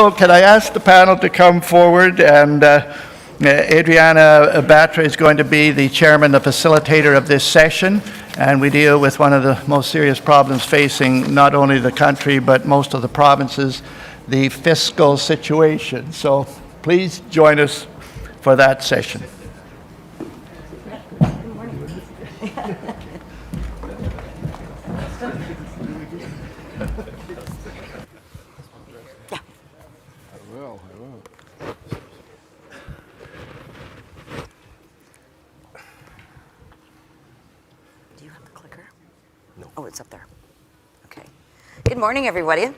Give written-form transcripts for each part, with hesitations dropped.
Can I ask the panel to come forward? And Adriana Batra is going to be the chairman, the facilitator of this session, and we deal with one of the most serious problems facing not only the country but most of the provinces, the fiscal situation. So please join us for that session. Good morning. Do you have the clicker? No. Oh, it's up there. Okay. Good morning, everybody.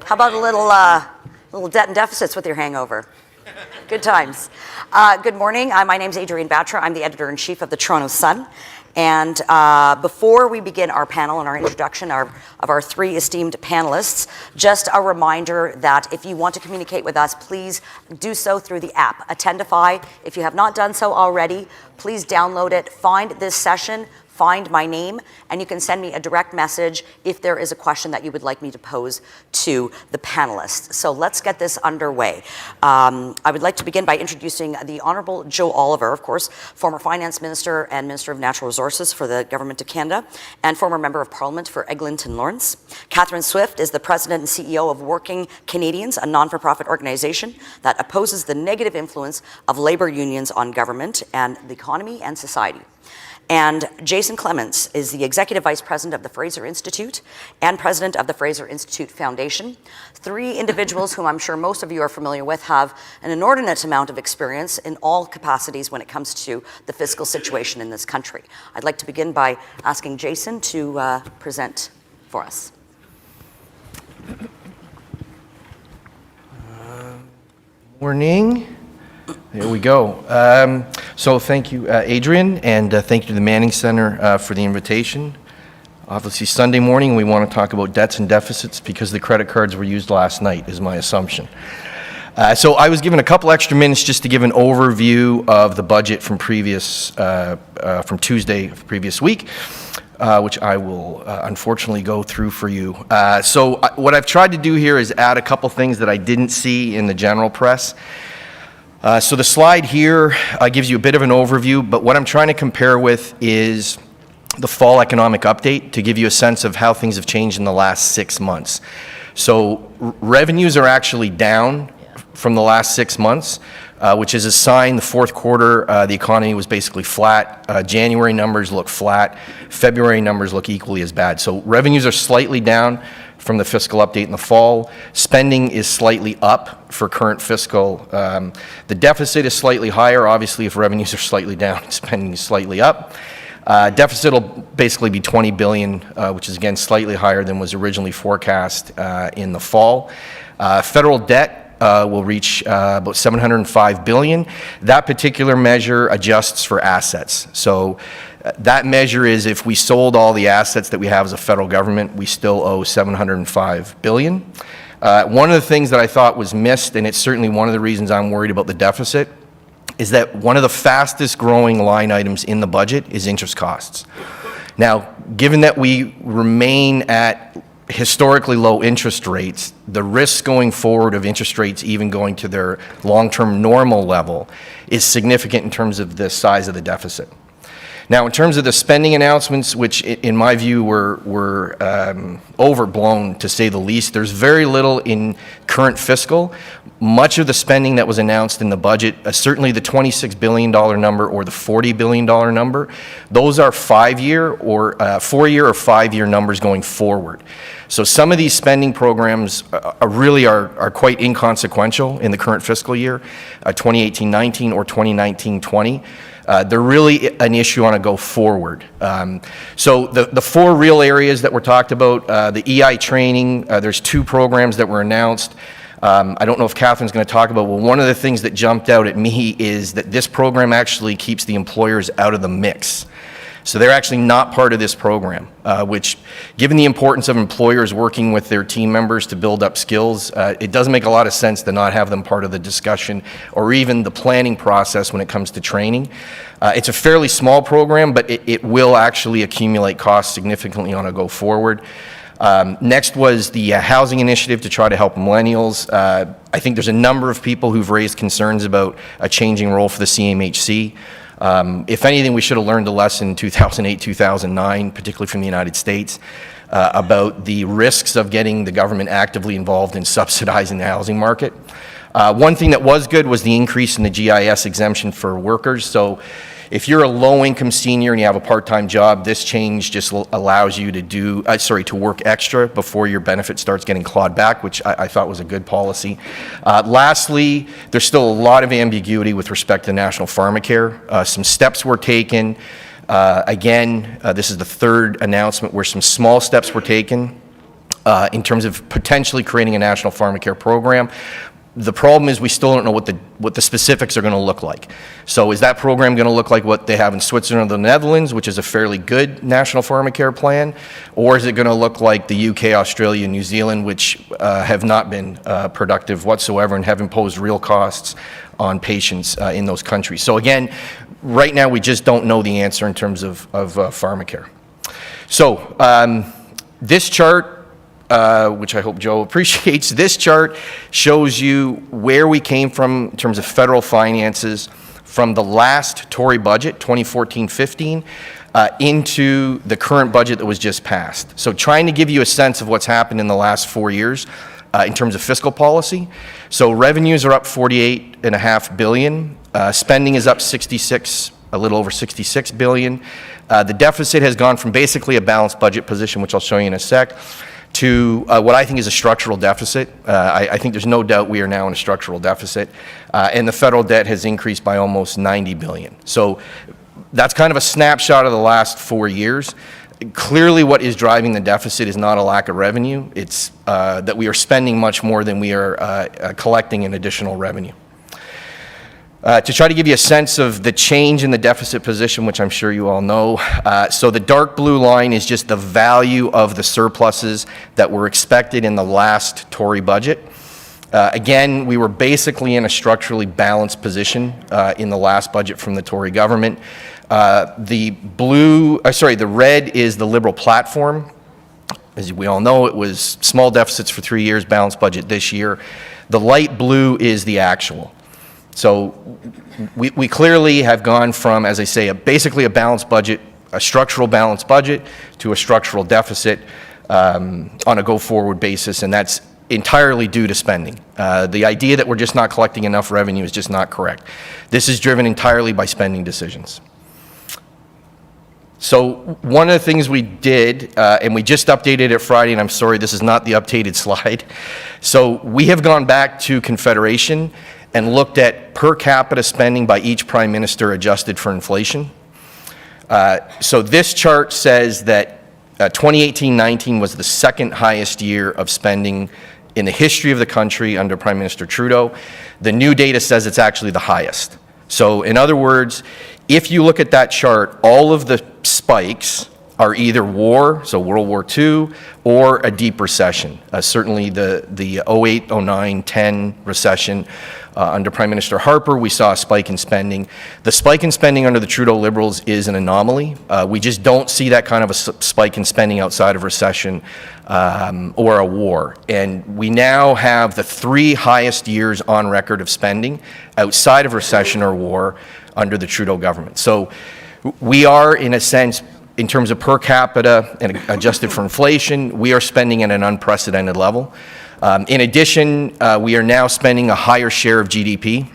How about a little debt and deficits with your hangover? Good times. Good morning. My name's Adriana Batra. I'm the editor-in-chief of the Toronto Sun. And before we begin our panel and our introduction of our three esteemed panelists, just a reminder that if you want to communicate with us, please do so through the app, Attendify. If you have not done so already, please download it, find this session, find my name, and you can send me a direct message if there is a question that you would like me to pose to the panelists. So let's get this underway. I would like to begin by introducing the Honourable Joe Oliver, of course, former Finance Minister and Minister of Natural Resources for the Government of Canada, and former Member of Parliament for Eglinton Lawrence. Catherine Swift is the President and CEO of Working Canadians, a non-for-profit organization that opposes the negative influence of labour unions on government and the economy and society. And Jason Clements is the Executive Vice President of the Fraser Institute and President of the Fraser Institute Foundation. Three individuals whom I'm sure most of you are familiar with have an inordinate amount of experience in all capacities when it comes to the fiscal situation in this country. I'd like to begin by asking Jason to present for us. Morning. There we go. So thank you, Adrian, and thank you to the Manning Center for the invitation. Obviously, Sunday morning, we want to talk about debts and deficits because the credit cards were used last night, is my assumption. So I was given a couple extra minutes just to give an overview of the budget from from Tuesday of the previous week, which I will unfortunately go through for you. So what I've tried to do here is add a couple things that I didn't see in the general press. So the slide here gives you a bit of an overview, but what I'm trying to compare with is the fall economic update to give you a sense of how things have changed in the last 6 months. So revenues are actually down from the last 6 months, which is a sign the fourth quarter, the economy was basically flat. January numbers look flat. February numbers look equally as bad. So revenues are slightly down from the fiscal update in the fall. Spending is slightly up for current fiscal. The deficit is slightly higher. Obviously, if revenues are slightly down, spending is slightly up. Deficit will basically be $20 billion, which is again slightly higher than was originally forecast in the fall. Federal debt will reach about $705 billion. That particular measure adjusts for assets. So that measure is if we sold all the assets that we have as a federal government, we still owe $705 billion. One of the things that I thought was missed, and it's certainly one of the reasons I'm worried about the deficit, is that one of the fastest growing line items in the budget is interest costs. Now, given that we remain at historically low interest rates, the risk going forward of interest rates even going to their long-term normal level is significant in terms of the size of the deficit. Now, in terms of the spending announcements, which in my view were overblown to say the least, there's very little in current fiscal. Much of the spending that was announced in the budget, certainly the $26 billion number or the $40 billion number, those are 4-year or 5-year numbers going forward. So some of these spending programs are quite inconsequential in the current fiscal year, 2018-19 or 2019-20. They're really an issue on a go forward. So the four real areas that were talked about, the EI training, there's 2 programs that were announced. I don't know if Catherine's going to talk about, well, one of the things that jumped out at me is that this program actually keeps the employers out of the mix. So they're actually not part of this program, which, given the importance of employers working with their team members to build up skills, it doesn't make a lot of sense to not have them part of the discussion or even the planning process when it comes to training. It's a fairly small program, but it will actually accumulate costs significantly on a go forward. Next was the housing initiative to try to help millennials. I think there's a number of people who've raised concerns about a changing role for the CMHC. If anything, we should have learned a lesson in 2008, 2009, particularly from the United States, about the risks of getting the government actively involved in subsidizing the housing market. One thing that was good was the increase in the GIS exemption for workers. So if you're a low-income senior and you have a part-time job, this change just allows you to work extra before your benefit starts getting clawed back, which I thought was a good policy. Lastly, there's still a lot of ambiguity with respect to national pharmacare. Some steps were taken. Again, this is the third announcement where some small steps were taken in terms of potentially creating a national pharmacare program. The problem is we still don't know what the specifics are going to look like. So is that program going to look like what they have in Switzerland or the Netherlands, which is a fairly good national pharmacare plan? Or is it going to look like the UK, Australia, New Zealand, which have not been productive whatsoever and have imposed real costs on patients in those countries? So again, right now we just don't know the answer in terms of pharmacare. So this chart, which I hope Joe appreciates. This chart shows you where we came from in terms of federal finances from the last Tory budget, 2014-15, into the current budget that was just passed. So trying to give you a sense of what's happened in the last 4 years in terms of fiscal policy. So revenues are up $48.5 billion. Spending is up a little over $66 billion. The deficit has gone from basically a balanced budget position, which I'll show you in a sec, to what I think is a structural deficit. I think there's no doubt we are now in a structural deficit, and the federal debt has increased by almost $90 billion. So that's kind of a snapshot of the last 4 years. Clearly what is driving the deficit is not a lack of revenue, it's that we are spending much more than we are collecting in additional revenue. To try to give you a sense of the change in the deficit position, which I'm sure you all know. So the dark blue line is just the value of the surpluses that were expected in the last Tory budget. Again, we were basically in a structurally balanced position in the last budget from the Tory government. The red is the Liberal platform. As we all know, it was small deficits for 3 years, balanced budget this year. The light blue is the actual. So we clearly have gone from, as I say, basically a balanced budget, a structural balanced budget, to a structural deficit on a go-forward basis, and that's entirely due to spending. The idea that we're just not collecting enough revenue is just not correct. This is driven entirely by spending decisions. So one of the things we did, and we just updated it Friday, and I'm sorry, this is not the updated slide. So we have gone back to Confederation and looked at per capita spending by each prime minister adjusted for inflation. So this chart says that 2018-19 was the second highest year of spending in the history of the country under Prime Minister Trudeau. The new data says it's actually the highest. So in other words, if you look at that chart, all of the spikes are either war, so World War II, or a deep recession. Certainly the 08, 09, 10 recession under Prime Minister Harper, we saw a spike in spending. The spike in spending under the Trudeau Liberals is an anomaly. We just don't see that kind of a spike in spending outside of recession or a war. And we now have the 3 highest years on record of spending outside of recession or war under the Trudeau government. So we are, in a sense, in terms of per capita and adjusted for inflation, we are spending at an unprecedented level. In addition, we are now spending a higher share of GDP.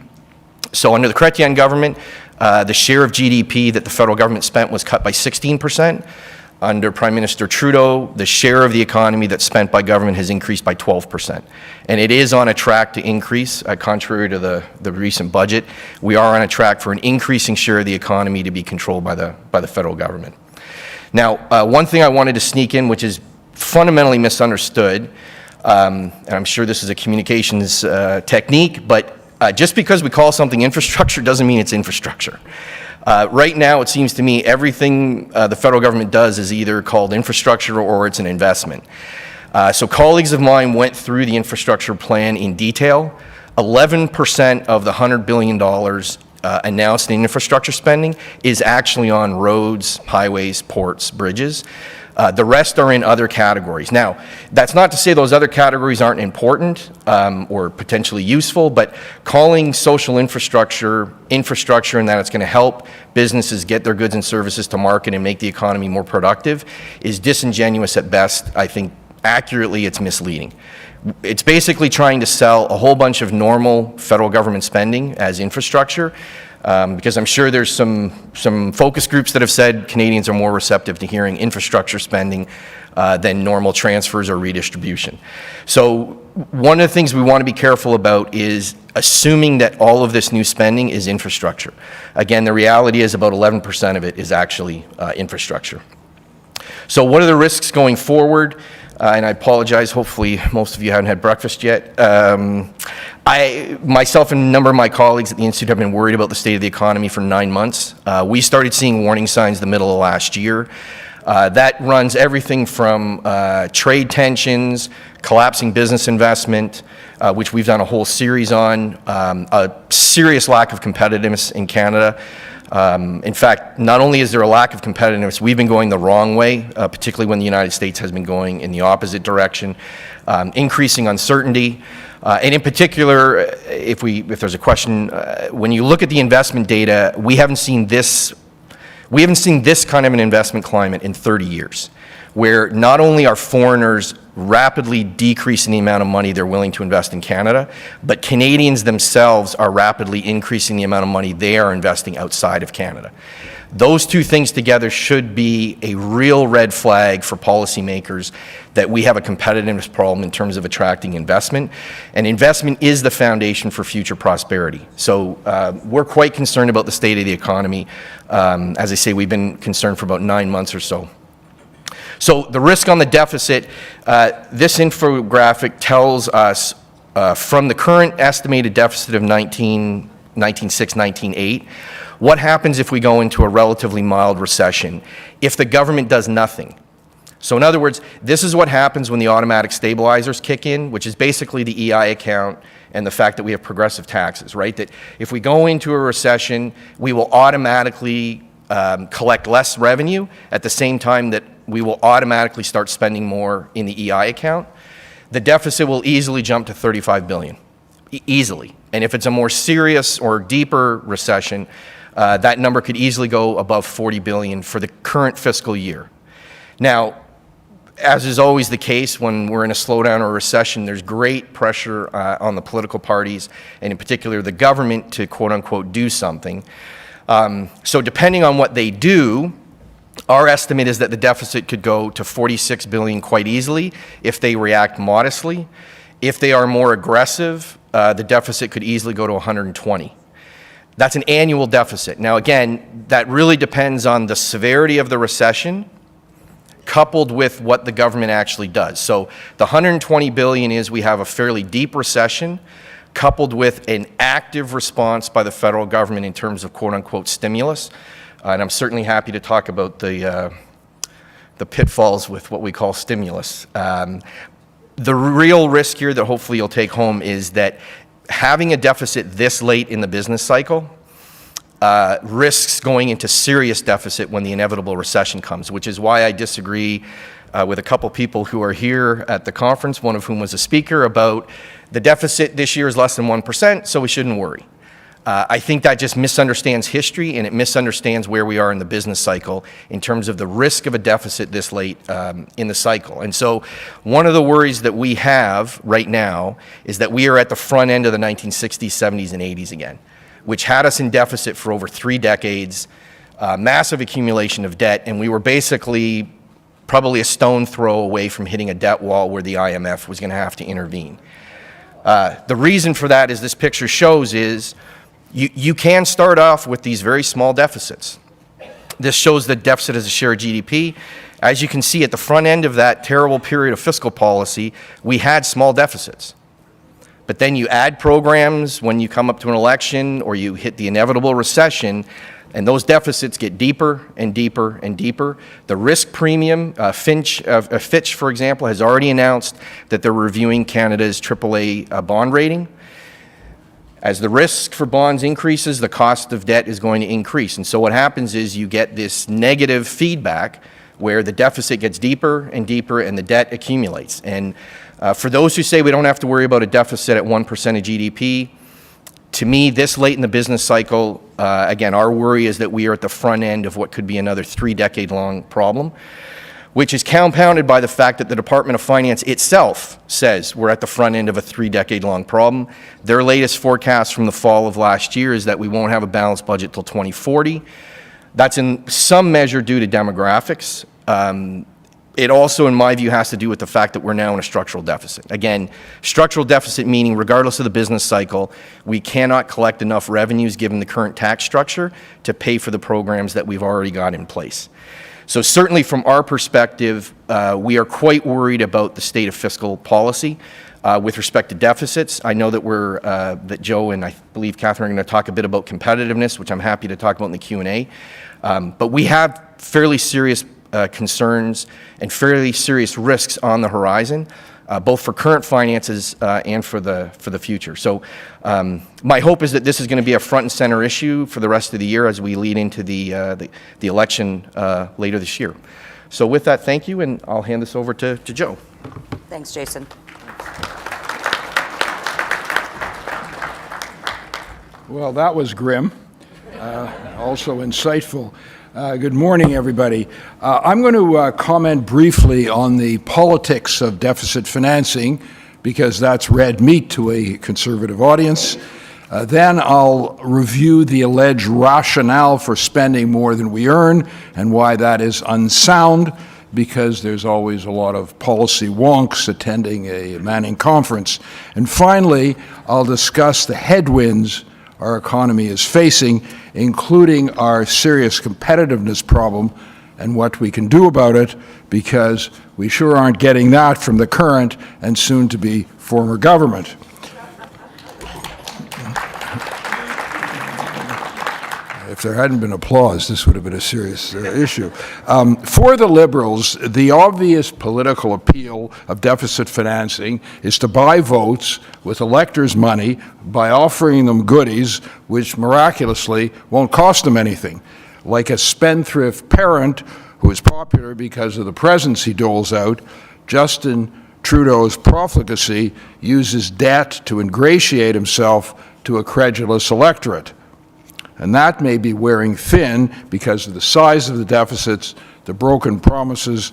So under the Chrétien government, the share of GDP that the federal government spent was cut by 16%. Under Prime Minister Trudeau, the share of the economy that's spent by government has increased by 12%. And it is on a track to increase, contrary to the recent budget. We are on a track for an increasing share of the economy to be controlled by the federal government. Now, one thing I wanted to sneak in, which is fundamentally misunderstood, and I'm sure this is a communications technique, but just because we call something infrastructure doesn't mean it's infrastructure. Right now, it seems to me everything the federal government does is either called infrastructure or it's an investment. So colleagues of mine went through the infrastructure plan in detail. 11% of the $100 billion announced in infrastructure spending is actually on roads, highways, ports, bridges. The rest are in other categories. Now, that's not to say those other categories aren't important or potentially useful, but calling social infrastructure and that it's going to help businesses get their goods and services to market and make the economy more productive is disingenuous at best. I think accurately it's misleading. It's basically trying to sell a whole bunch of normal federal government spending as infrastructure, because I'm sure there's some focus groups that have said Canadians are more receptive to hearing infrastructure spending than normal transfers or redistribution. So one of the things we want to be careful about is assuming that all of this new spending is infrastructure. Again, the reality is about 11% of it is actually infrastructure. So what are the risks going forward? And I apologize, hopefully most of you haven't had breakfast yet. Myself and a number of my colleagues at the Institute have been worried about the state of the economy for 9 months. We started seeing warning signs the middle of last year. That runs everything from trade tensions, collapsing business investment, which we've done a whole series on, a serious lack of competitiveness in Canada. In fact, not only is there a lack of competitiveness, we've been going the wrong way, particularly when the United States has been going in the opposite direction, increasing uncertainty. And in particular, if there's a question, when you look at the investment data, we haven't seen this kind of an investment climate in 30 years, where not only are foreigners rapidly decreasing the amount of money they're willing to invest in Canada, but Canadians themselves are rapidly increasing the amount of money they are investing outside of Canada. Those two things together should be a real red flag for policymakers that we have a competitiveness problem in terms of attracting investment, and investment is the foundation for future prosperity. So we're quite concerned about the state of the economy. As I say, we've been concerned for about 9 months or so. So the risk on the deficit, this infographic tells us from the current estimated deficit of 19.6, 19.8, what happens if we go into a relatively mild recession if the government does nothing. So in other words, this is what happens when the automatic stabilizers kick in, which is basically the EI account and the fact that we have progressive taxes, right? That if we go into a recession, we will automatically collect less revenue at the same time that we will automatically start spending more in the EI account. The deficit will easily jump to $35 billion, easily. And if it's a more serious or deeper recession, that number could easily go above $40 billion for the current fiscal year. Now, as is always the case when we're in a slowdown or a recession, there's great pressure on the political parties, and in particular the government, to quote-unquote do something. So depending on what they do, our estimate is that the deficit could go to $46 billion quite easily if they react modestly. If they are more aggressive, the deficit could easily go to 120. That's an annual deficit. Now again, that really depends on the severity of the recession coupled with what the government actually does. So the 120 billion is we have a fairly deep recession coupled with an active response by the federal government in terms of quote-unquote stimulus. And I'm certainly happy to talk about the pitfalls with what we call stimulus. The real risk here that hopefully you'll take home is that having a deficit this late in the business cycle risks going into serious deficit when the inevitable recession comes, which is why I disagree with a couple people who are here at the conference, one of whom was a speaker, about the deficit this year is less than 1%, so we shouldn't worry. I think that just misunderstands history, and it misunderstands where we are in the business cycle in terms of the risk of a deficit this late in the cycle. And so one of the worries that we have right now is that we are at the front end of the 1960s, 70s, and 80s again, which had us in deficit for over 3 decades, massive accumulation of debt, and we were basically probably a stone throw away from hitting a debt wall where the IMF was going to have to intervene. The reason for that, as this picture shows, is you can start off with these very small deficits. This shows the deficit as a share of GDP. As you can see, at the front end of that terrible period of fiscal policy, we had small deficits. But then you add programs when you come up to an election or you hit the inevitable recession, and those deficits get deeper and deeper and deeper. The risk premium, Fitch, for example, has already announced that they're reviewing Canada's AAA bond rating. As the risk for bonds increases, the cost of debt is going to increase. And so what happens is you get this negative feedback where the deficit gets deeper and deeper and the debt accumulates. And for those who say we don't have to worry about a deficit at 1% of GDP, to me, this late in the business cycle, again, our worry is that we are at the front end of what could be another 3-decade-long problem, which is compounded by the fact that the Department of Finance itself says we're at the front end of a 3-decade-long problem. Their latest forecast from the fall of last year is that we won't have a balanced budget till 2040. That's in some measure due to demographics. It also, in my view, has to do with the fact that we're now in a structural deficit. Again, structural deficit meaning regardless of the business cycle, we cannot collect enough revenues given the current tax structure to pay for the programs that we've already got in place. So certainly from our perspective, we are quite worried about the state of fiscal policy with respect to deficits. I know that that Joe and I believe Catherine are going to talk a bit about competitiveness, which I'm happy to talk about in the Q&A. But we have fairly serious concerns and fairly serious risks on the horizon, both for current finances and for the future. So my hope is that this is going to be a front and center issue for the rest of the year as we lead into the election later this year. So with that, thank you, and I'll hand this over to Joe. Thanks, Jason. Well, that was grim, also insightful. Good morning, everybody. I'm going to comment briefly on the politics of deficit financing, because that's red meat to a conservative audience. Then I'll review the alleged rationale for spending more than we earn and why that is unsound, because there's always a lot of policy wonks attending a Manning conference. And finally, I'll discuss the headwinds our economy is facing, including our serious competitiveness problem and what we can do about it, because we sure aren't getting that from the current and soon-to-be former government. If there hadn't been applause, this would have been a serious issue. For the Liberals, the obvious political appeal of deficit financing is to buy votes with electors' money by offering them goodies which miraculously won't cost them anything, like a spendthrift parent who is popular because of the presents he doles out. Justin Trudeau's profligacy uses debt to ingratiate himself to a credulous electorate. And that may be wearing thin because of the size of the deficits, the broken promises,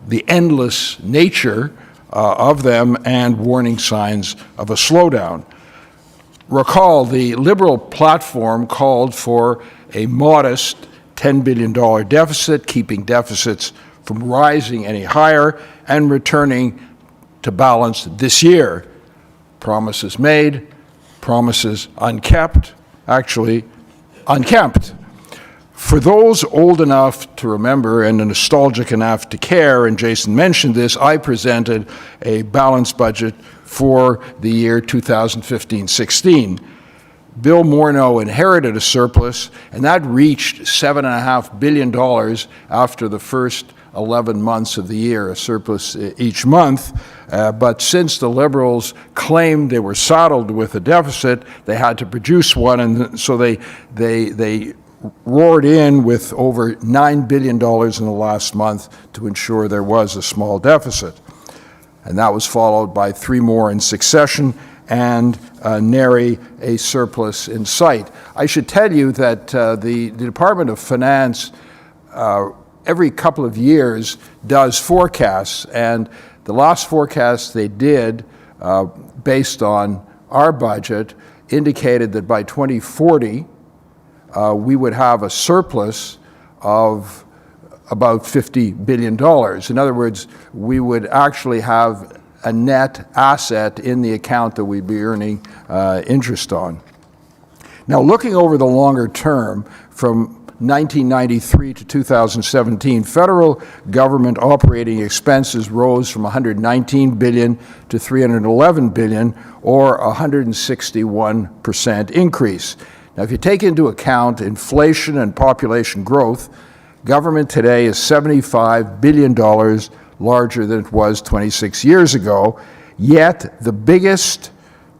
the endless nature of them, and warning signs of a slowdown. Recall, the Liberal platform called for a modest $10 billion deficit, keeping deficits from rising any higher and returning to balance this year. Promises made, promises unkept, actually unkempt. For those old enough to remember and nostalgic enough to care, and Jason mentioned this, I presented a balanced budget for the year 2015-16. Bill Morneau inherited a surplus, and that reached $7.5 billion after the first 11 months of the year, a surplus each month. But since the Liberals claimed they were saddled with a deficit, they had to produce one, and so they roared in with over $9 billion in the last month to ensure there was a small deficit. And that was followed by 3 more in succession, and nary a surplus in sight. I should tell you that the Department of Finance every couple of years does forecasts, and the last forecast they did based on our budget indicated that by 2040 we would have a surplus of about $50 billion. In other words, we would actually have a net asset in the account that we'd be earning interest on. Now, looking over the longer term, from 1993 to 2017, federal government operating expenses rose from $119 billion to $311 billion, or a 161% increase. Now, if you take into account inflation and population growth, government today is $75 billion larger than it was 26 years ago, yet the biggest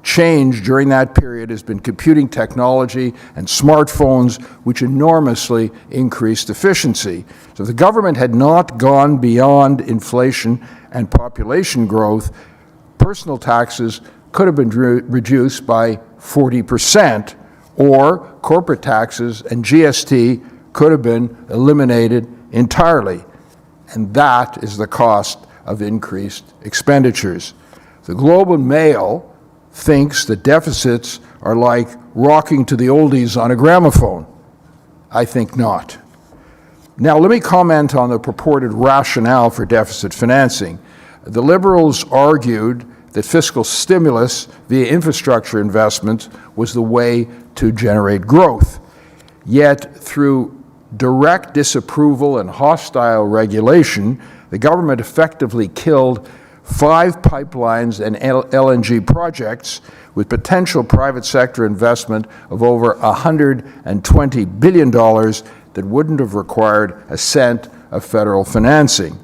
change during that period has been computing technology and smartphones, which enormously increased efficiency. So if the government had not gone beyond inflation and population growth, personal taxes could have been reduced by 40%, or corporate taxes and GST could have been eliminated entirely. And that is the cost of increased expenditures. The Globe and Mail thinks that deficits are like rocking to the oldies on a gramophone. I think not. Now, let me comment on the purported rationale for deficit financing. The Liberals argued that fiscal stimulus via infrastructure investments was the way to generate growth. Yet, through direct disapproval and hostile regulation, the government effectively killed 5 pipelines and LNG projects with potential private sector investment of over $120 billion that wouldn't have required a cent of federal financing.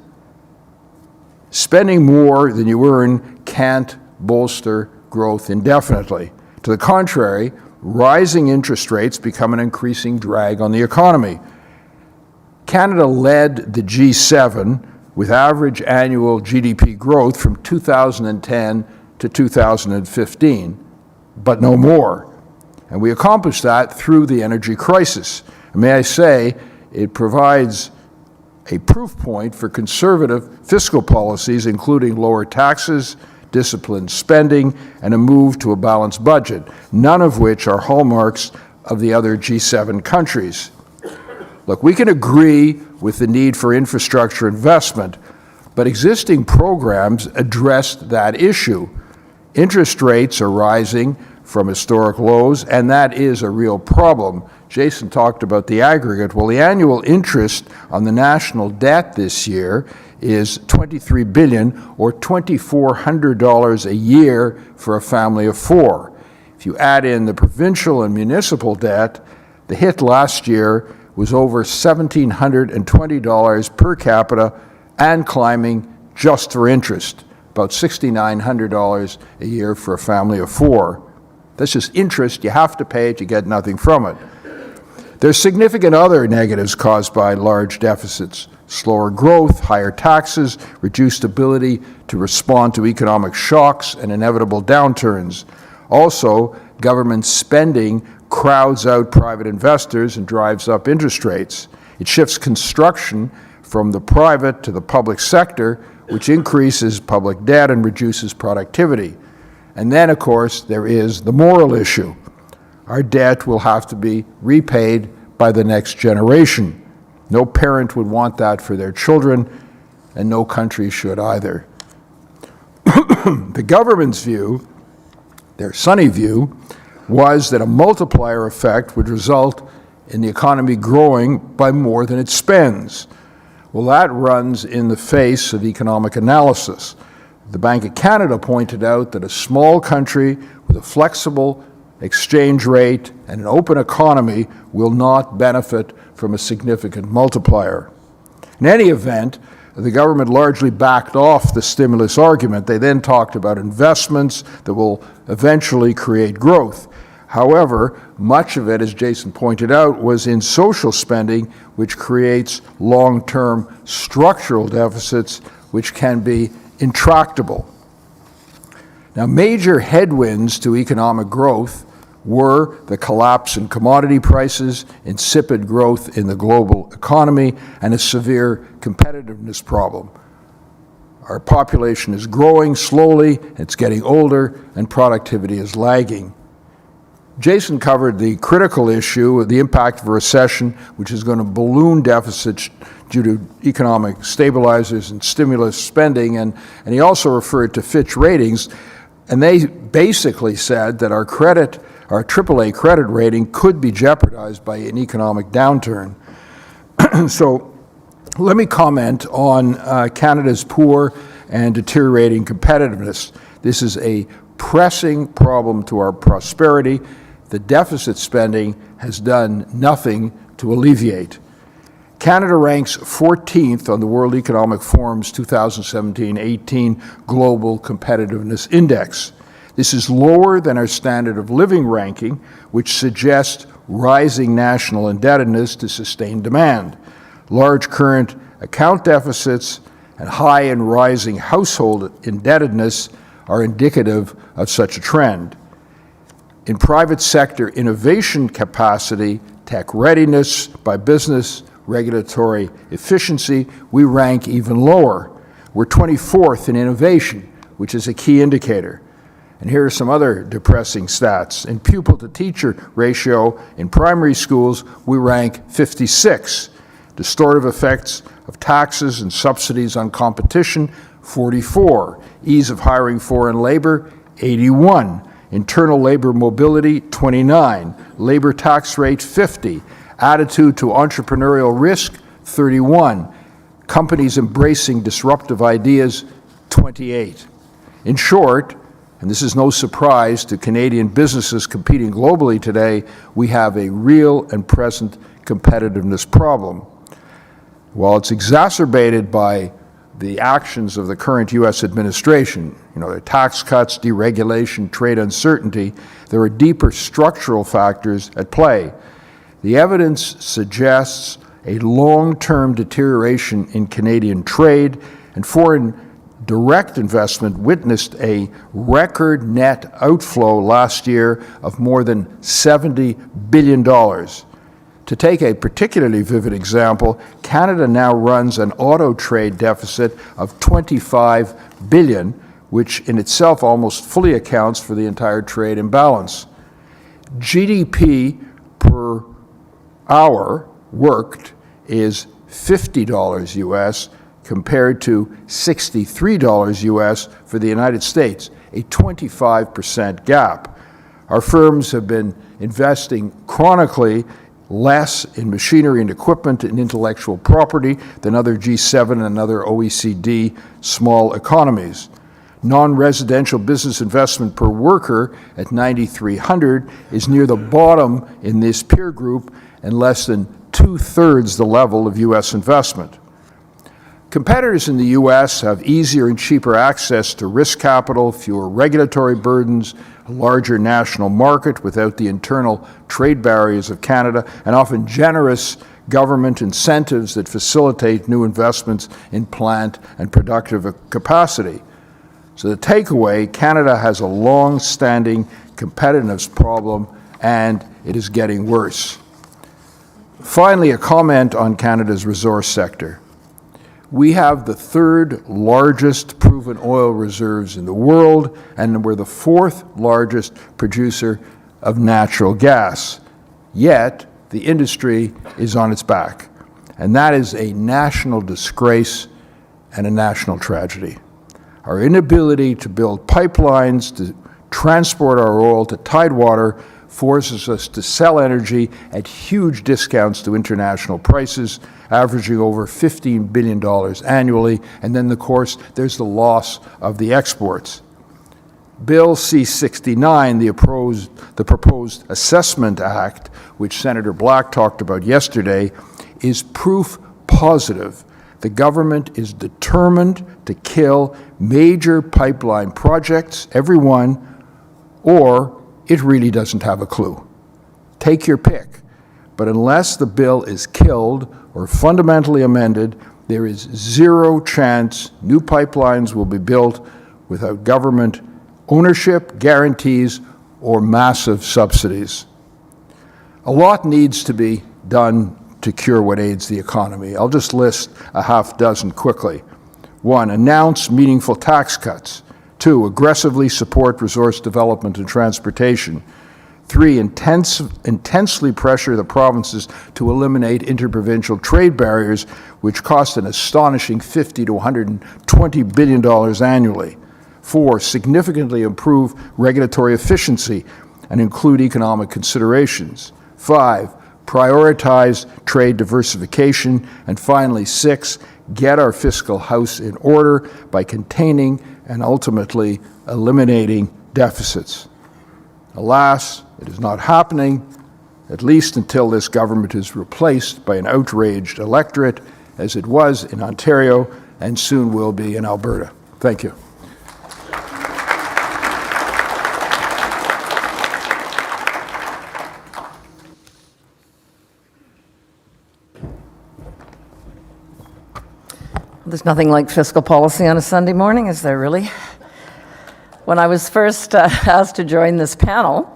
Spending more than you earn can't bolster growth indefinitely. To the contrary, rising interest rates become an increasing drag on the economy. Canada led the G7 with average annual GDP growth from 2010 to 2015, but no more. And we accomplished that through the energy crisis. And may I say, it provides a proof point for conservative fiscal policies, including lower taxes, disciplined spending, and a move to a balanced budget, none of which are hallmarks of the other G7 countries. Look, we can agree with the need for infrastructure investment, but existing programs addressed that issue. Interest rates are rising from historic lows, and that is a real problem. Jason talked about the aggregate. Well, the annual interest on the national debt this year is $23 billion, or $2,400 a year for a family of 4. If you add in the provincial and municipal debt, the hit last year was over $1,720 per capita and climbing just for interest, about $6,900 a year for a family of 4. That's just interest. You have to pay it. You get nothing from it. There's significant other negatives caused by large deficits: slower growth, higher taxes, reduced ability to respond to economic shocks and inevitable downturns. Also, government spending crowds out private investors and drives up interest rates. It shifts construction from the private to the public sector, which increases public debt and reduces productivity. And then, of course, there is the moral issue. Our debt will have to be repaid by the next generation. No parent would want that for their children, and no country should either. The government's view, their sunny view, was that a multiplier effect would result in the economy growing by more than it spends. Well, that runs in the face of economic analysis. The Bank of Canada pointed out that a small country with a flexible exchange rate and an open economy will not benefit from a significant multiplier. In any event, the government largely backed off the stimulus argument. They then talked about investments that will eventually create growth. However, much of it, as Jason pointed out, was in social spending, which creates long-term structural deficits, which can be intractable. Now, major headwinds to economic growth were the collapse in commodity prices, insipid growth in the global economy, and a severe competitiveness problem. Our population is growing slowly, it's getting older, and productivity is lagging. Jason covered the critical issue of the impact of a recession, which is going to balloon deficits due to economic stabilizers and stimulus spending, and he also referred to Fitch ratings, and they basically said that our AAA credit rating could be jeopardized by an economic downturn. So let me comment on Canada's poor and deteriorating competitiveness. This is a pressing problem to our prosperity. The deficit spending has done nothing to alleviate. Canada ranks 14th on the World Economic Forum's 2017-18 Global Competitiveness Index. This is lower than our standard of living ranking, which suggests rising national indebtedness to sustain demand. Large current account deficits and high and rising household indebtedness are indicative of such a trend. In private sector innovation capacity, tech readiness by business, regulatory efficiency, we rank even lower. We're 24th in innovation, which is a key indicator. And here are some other depressing stats. In pupil-to-teacher ratio in primary schools, we rank 56. Distortive effects of taxes and subsidies on competition, 44. Ease of hiring foreign labor, 81. Internal labor mobility, 29. Labor tax rate, 50. Attitude to entrepreneurial risk, 31. Companies embracing disruptive ideas, 28. In short, and this is no surprise to Canadian businesses competing globally today, we have a real and present competitiveness problem. While it's exacerbated by the actions of the current U.S. administration, their tax cuts, deregulation, trade uncertainty, there are deeper structural factors at play. The evidence suggests a long-term deterioration in Canadian trade, and foreign direct investment witnessed a record net outflow last year of more than $70 billion. To take a particularly vivid example, Canada now runs an auto trade deficit of $25 billion, which in itself almost fully accounts for the entire trade imbalance. GDP per hour worked is $50 US compared to $63 US for the United States, a 25% gap. Our firms have been investing chronically less in machinery and equipment and intellectual property than other G7 and other OECD small economies. Non-residential business investment per worker at $9,300 is near the bottom in this peer group and less than two-thirds the level of U.S. investment. Competitors in the U.S. have easier and cheaper access to risk capital, fewer regulatory burdens, a larger national market without the internal trade barriers of Canada, and often generous government incentives that facilitate new investments in plant and productive capacity. So the takeaway, Canada has a long-standing competitiveness problem, and it is getting worse. Finally, a comment on Canada's resource sector. We have the third largest proven oil reserves in the world, and we're the fourth largest producer of natural gas. Yet, the industry is on its back. And that is a national disgrace and a national tragedy. Our inability to build pipelines to transport our oil to Tidewater forces us to sell energy at huge discounts to international prices, averaging over $15 billion annually, and then, of course, there's the loss of the exports. Bill C-69, the proposed Assessment Act, which Senator Black talked about yesterday, is proof positive the government is determined to kill major pipeline projects, every one, or it really doesn't have a clue. Take your pick. But unless the bill is killed or fundamentally amended, there is zero chance new pipelines will be built without government ownership, guarantees, or massive subsidies. A lot needs to be done to cure what aids the economy. I'll just list a half dozen quickly. 1, announce meaningful tax cuts. 2, aggressively support resource development and transportation. 3, intensely pressure the provinces to eliminate interprovincial trade barriers, which cost an astonishing $50 to $120 billion annually. 4, significantly improve regulatory efficiency and include economic considerations. 5, prioritize trade diversification. And finally, 6, get our fiscal house in order by containing and ultimately eliminating deficits. Alas, it is not happening, at least until this government is replaced by an outraged electorate, as it was in Ontario and soon will be in Alberta. Thank you. There's nothing like fiscal policy on a Sunday morning, is there really? When I was first asked to join this panel,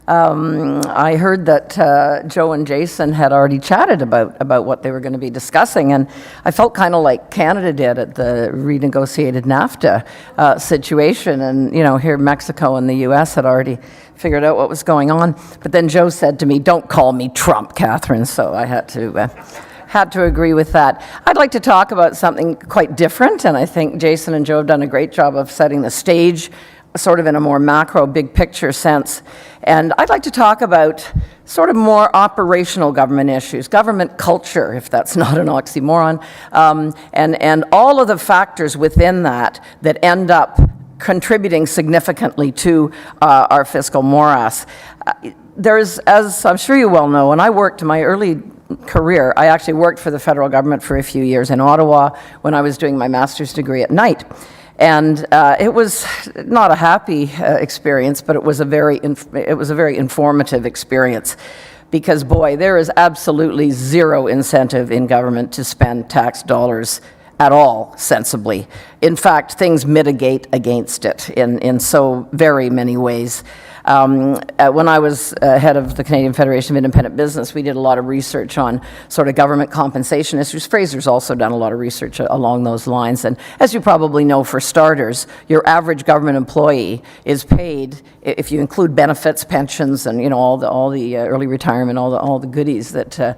I heard that Joe and Jason had already chatted about what they were going to be discussing, and I felt kind of like Canada did at the renegotiated NAFTA situation, and here Mexico and the U.S. had already figured out what was going on. But then Joe said to me, "Don't call me Trump, Catherine," so I had to agree with that. I'd like to talk about something quite different, and I think Jason and Joe have done a great job of setting the stage, sort of in a more macro, big picture sense. And I'd like to talk about sort of more operational government issues, government culture, if that's not an oxymoron, and all of the factors within that end up contributing significantly to our fiscal morass. There's, as I'm sure you well know, when I worked my early career, I actually worked for the federal government for a few years in Ottawa when I was doing my master's degree at night. And it was not a happy experience, but it was a very informative experience. Because boy, there is absolutely zero incentive in government to spend tax dollars at all sensibly. In fact, things mitigate against it in so very many ways. When I was head of the Canadian Federation of Independent Business, we did a lot of research on sort of government compensation issues. Fraser's also done a lot of research along those lines. And as you probably know, for starters, your average government employee is paid, if you include benefits, pensions, and all the early retirement, all the goodies that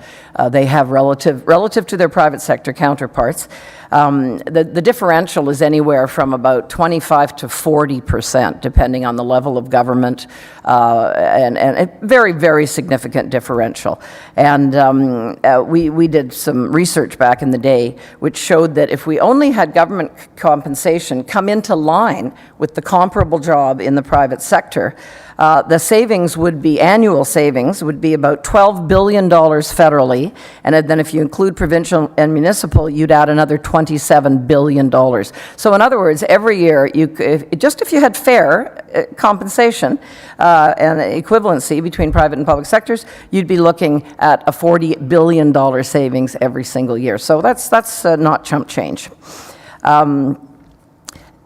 they have relative to their private sector counterparts. The differential is anywhere from about 25 to 40%, depending on the level of government, and a very, very significant differential. And we did some research back in the day which showed that if we only had government compensation come into line with the comparable job in the private sector, the savings would be, annual savings would be about $12 billion federally, and then if you include provincial and municipal, you'd add another $27 billion. So in other words, every year, if you had fair compensation and equivalency between private and public sectors, you'd be looking at a $40 billion savings every single year. So that's not chump change.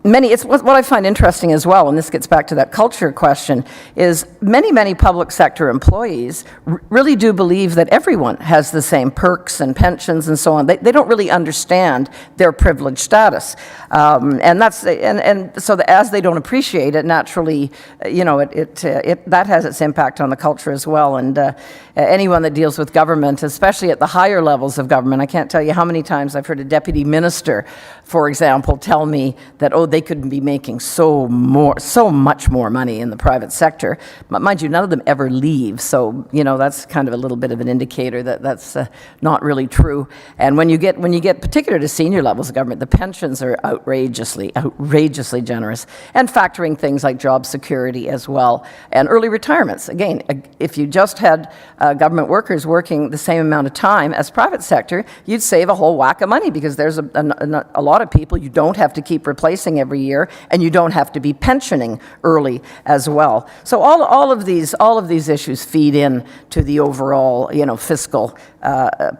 It's what I find interesting as well, and this gets back to that culture question, is many public sector employees really do believe that everyone has the same perks and pensions and so on. They don't really understand their privileged status, and so as they don't appreciate it, naturally, that has its impact on the culture as well. And anyone that deals with government, especially at the higher levels of government, I can't tell you how many times I've heard a deputy minister, for example, tell me that, they could be making so much more money in the private sector. But mind you, none of them ever leave. So, that's kind of a little bit of an indicator that that's not really true. And when you get particular to senior levels of government, the pensions are outrageously generous, and factoring things like job security as well. And early retirements. Again, if you just had government workers working the same amount of time as private sector, you'd save a whole whack of money, because there's a lot of people you don't have to keep replacing every year, and you don't have to be pensioning early as well. So all of these issues feed in to the overall fiscal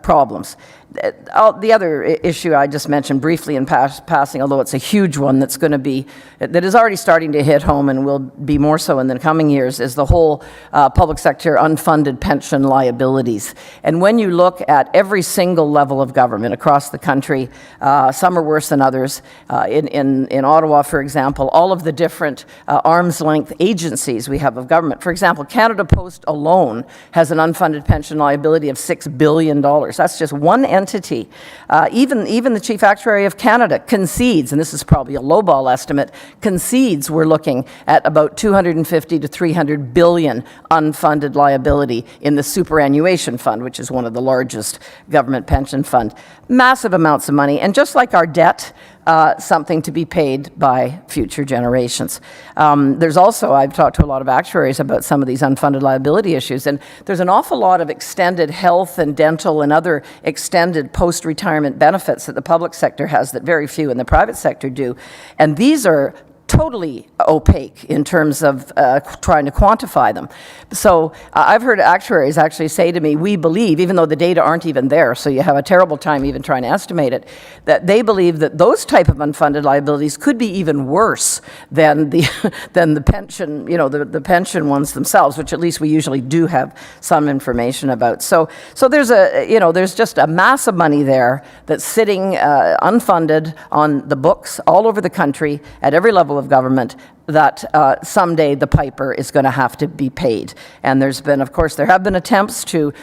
problems. The other issue I just mentioned briefly in passing, although it's a huge one that is already starting to hit home and will be more so in the coming years, is the whole public sector unfunded pension liabilities. And when you look at every single level of government across the country, some are worse than others. In Ottawa, for example, all of the different arm's length agencies we have of government. For example, Canada Post alone has an unfunded pension liability of $6 billion. That's just one entity. Even the Chief Actuary of Canada concedes, and this is probably a lowball estimate, concedes we're looking at about 250 to 300 billion unfunded liability in the superannuation fund, which is one of the largest government pension fund. Massive amounts of money, and just like our debt, something to be paid by future generations. There's also, I've talked to a lot of actuaries about some of these unfunded liability issues, and there's an awful lot of extended health and dental and other extended post-retirement benefits that the public sector has that very few in the private sector do. And these are totally opaque in terms of trying to quantify them. So I've heard actuaries actually say to me, we believe, even though the data aren't even there, so you have a terrible time even trying to estimate it, that they believe that those type of unfunded liabilities could be even worse than the than the pension, the pension ones themselves, which at least we usually do have some information about. So there's there's just a mass of money there that's sitting unfunded on the books all over the country at every level of government, that someday the piper is going to have to be paid. And there have been attempts to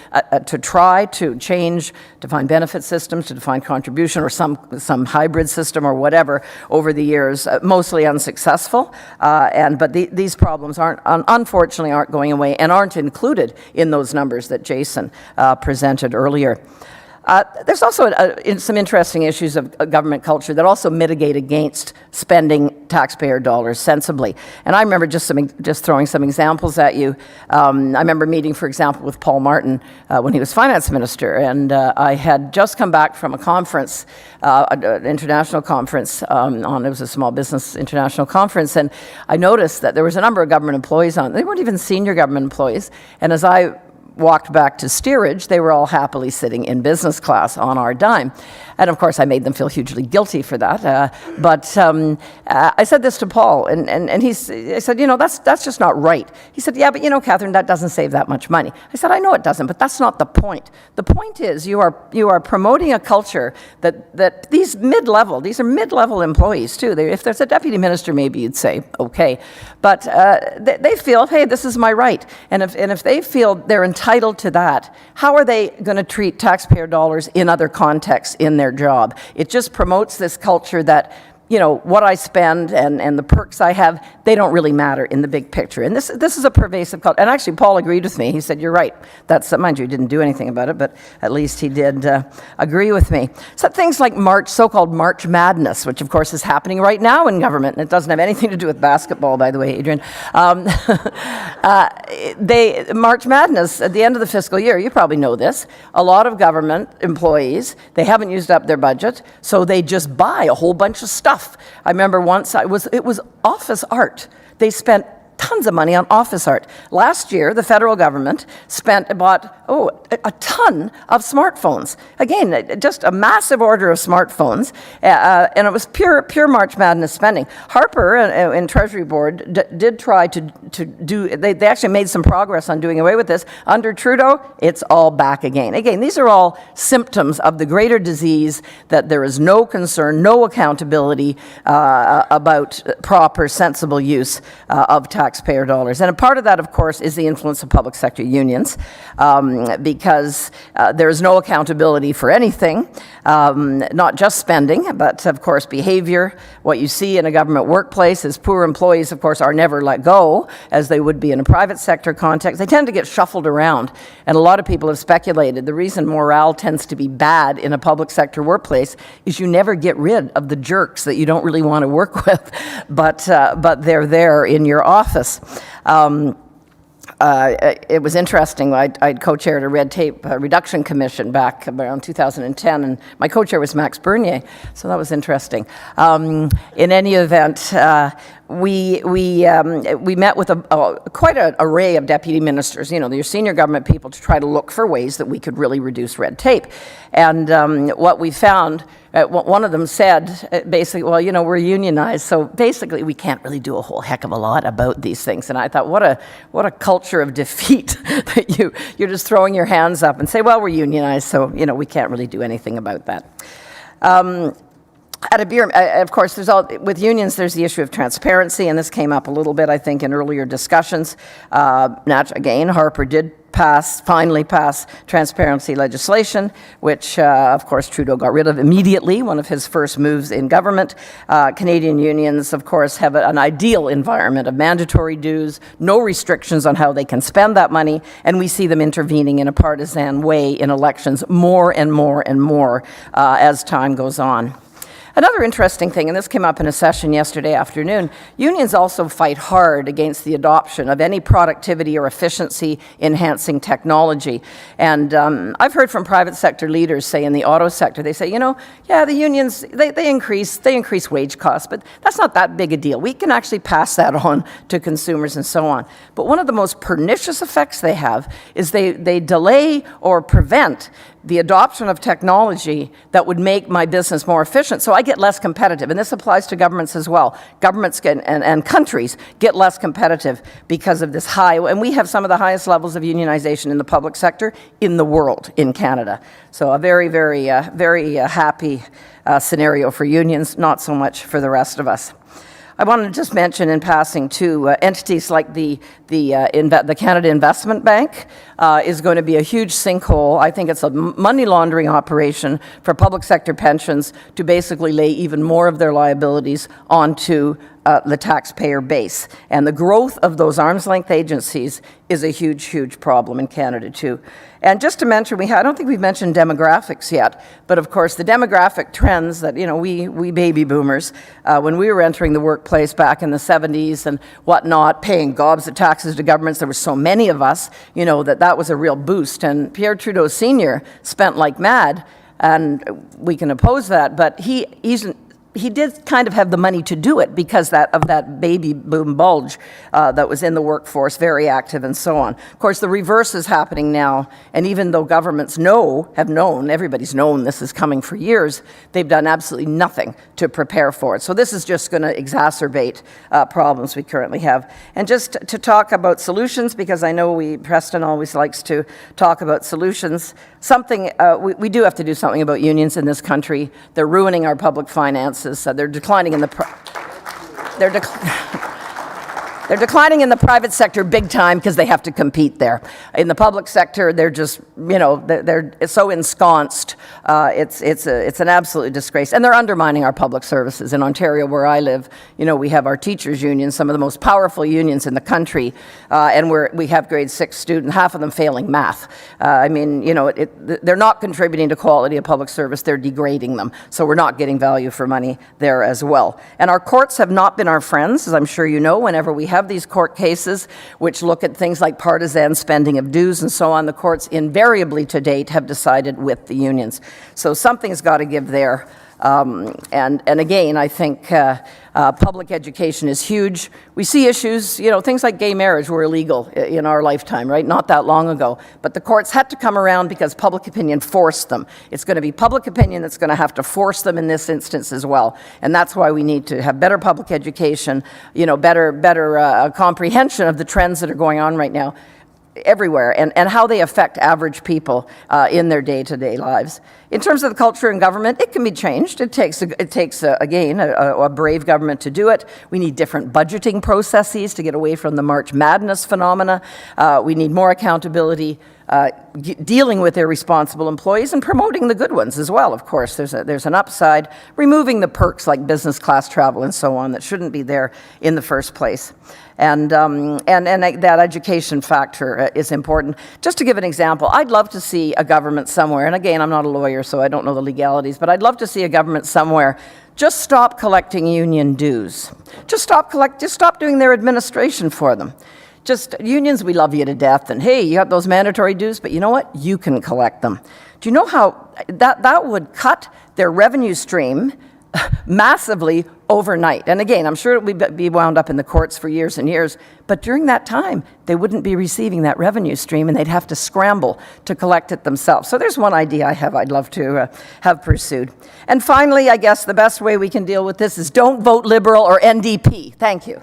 try to change defined benefit systems, to defined contribution, or some hybrid system or whatever over the years, mostly unsuccessful. But these problems unfortunately aren't going away and aren't included in those numbers that Jason presented earlier. There's also some interesting issues of government culture that also mitigate against spending taxpayer dollars sensibly. And I remember just throwing some examples at you. I remember meeting, for example, with Paul Martin when he was finance minister, and I had just come back from a conference, an international conference, it was a small business international conference, and I noticed that there was a number of government employees on. They weren't even senior government employees, and as I walked back to steerage, they were all happily sitting in business class on our dime. And of course, I made them feel hugely guilty for that. But I said this to Paul, and I said, that's just not right. He said, yeah, but Catherine, that doesn't save that much money. I said, I know it doesn't, but that's not the point. The point is you are promoting a culture that these are mid-level employees too. If there's a deputy minister, maybe you'd say, okay. But they feel, hey, this is my right. And if they feel they're entitled to that, how are they going to treat taxpayer dollars in other contexts in their job? It just promotes this culture that, what I spend and the perks I have, they don't really matter in the big picture. And this is a pervasive culture. And actually, Paul agreed with me. He said, you're right. Mind you, he didn't do anything about it, but at least he did agree with me. So things like so-called March Madness, which of course is happening right now in government, and it doesn't have anything to do with basketball, by the way, Adrian. March Madness, at the end of the fiscal year, you probably know this, a lot of government employees, they haven't used up their budget, so they just buy a whole bunch of stuff. I remember once it was office art. They spent tons of money on office art. Last year, the federal government bought a ton of smartphones. Again, just a massive order of smartphones, and it was pure March Madness spending. Harper in Treasury Board did try to do. They actually made some progress on doing away with this. Under Trudeau, it's all back again. Again, these are all symptoms of the greater disease that there is no concern, no accountability about proper, sensible use of taxpayer dollars. And a part of that, of course, is the influence of public sector unions, because there is no accountability for anything, not just spending, but of course behavior. What you see in a government workplace is poor employees, of course, are never let go, as they would be in a private sector context. They tend to get shuffled around, and a lot of people have speculated the reason morale tends to be bad in a public sector workplace is you never get rid of the jerks that you don't really want to work with, but they're there in your office. It was interesting. I'd co-chaired a red tape reduction commission back around 2010, and my co-chair was Max Bernier, so that was interesting. In any event, we met with quite an array of deputy ministers, your senior government people, to try to look for ways that we could really reduce red tape. And what we found, one of them said, basically, well, we're unionized, so basically we can't really do a whole heck of a lot about these things. And I thought, what a culture of defeat that you're just throwing your hands up and say, well, we're unionized, so we can't really do anything about that. At a beer, of course, with unions, there's the issue of transparency, and this came up a little bit, I think, in earlier discussions. Again, Harper did finally pass transparency legislation, which, of course, Trudeau got rid of immediately, one of his first moves in government. Canadian unions, of course, have an ideal environment of mandatory dues, no restrictions on how they can spend that money, and we see them intervening in a partisan way in elections more and more and more as time goes on. Another interesting thing, and this came up in a session yesterday afternoon, unions also fight hard against the adoption of any productivity or efficiency enhancing technology. And I've heard from private sector leaders say in the auto sector, they say, yeah, the unions, they increase wage costs, but that's not that big a deal. We can actually pass that on to consumers and so on. But one of the most pernicious effects they have is they delay or prevent the adoption of technology that would make my business more efficient, so I get less competitive. And this applies to governments as well. Governments and countries get less competitive because of this high, and we have some of the highest levels of unionization in the public sector in the world, in Canada. So a very, very, very happy scenario for unions, not so much for the rest of us. I wanted to just mention in passing too, entities like the Canada Investment Bank is going to be a huge sinkhole. I think it's a money laundering operation for public sector pensions to basically lay even more of their liabilities onto the taxpayer base. And the growth of those arm's length agencies is a huge, huge problem in Canada too. And just to mention, I don't think we've mentioned demographics yet, but of course the demographic trends that, we baby boomers, when we were entering the workplace back in the 70s and whatnot, paying gobs of taxes to governments, there were so many of us, that was a real boost. And Pierre Trudeau Sr. spent like mad, and we can oppose that, but he did kind of have the money to do it because of that baby boom bulge that was in the workforce, very active and so on. Of course, the reverse is happening now, and even though governments everybody's known this is coming for years, they've done absolutely nothing to prepare for it. So this is just going to exacerbate problems we currently have. And just to talk about solutions, because I know Preston always likes to talk about solutions, we do have to do something about unions in this country. They're ruining our public finances. They're declining in the they're declining in the private sector big time because they have to compete there. In the public sector, they're just, they're so ensconced. It's an absolute disgrace. And they're undermining our public services. In Ontario, where I live, we have our teachers' unions, some of the most powerful unions in the country, and we have grade 6 students, half of them failing math. They're not contributing to quality of public service, they're degrading them. So we're not getting value for money there as well. And our courts have not been our friends, as I'm sure you know. Whenever we have these court cases which look at things like partisan spending of dues and so on, the courts invariably to date have decided with the unions. So something's got to give there. And again, I think public education is huge. We see issues, things like gay marriage were illegal in our lifetime, right? Not that long ago. But the courts had to come around because public opinion forced them. It's going to be public opinion that's going to have to force them in this instance as well. And that's why we need to have better public education, better comprehension of the trends that are going on right now everywhere and how they affect average people in their day-to-day lives. In terms of the culture in government, it can be changed. It takes again, a brave government to do it. We need different budgeting processes to get away from the March Madness phenomena. We need more accountability, dealing with irresponsible employees and promoting the good ones as well, of course. There's an upside, removing the perks like business class travel and so on that shouldn't be there in the first place. And that education factor is important. Just to give an example, I'd love to see a government somewhere, and again, I'm not a lawyer, so I don't know the legalities, but I'd love to see a government somewhere just stop collecting union dues. Just stop doing their administration for them. Unions, we love you to death, and hey, you got those mandatory dues, but you know what? You can collect them. Do you know how that would cut their revenue stream massively overnight? And again, I'm sure it would be wound up in the courts for years and years, but during that time, they wouldn't be receiving that revenue stream and they'd have to scramble to collect it themselves. So there's one idea I'd love to have pursued. And finally, I guess the best way we can deal with this is don't vote Liberal or NDP. Thank you.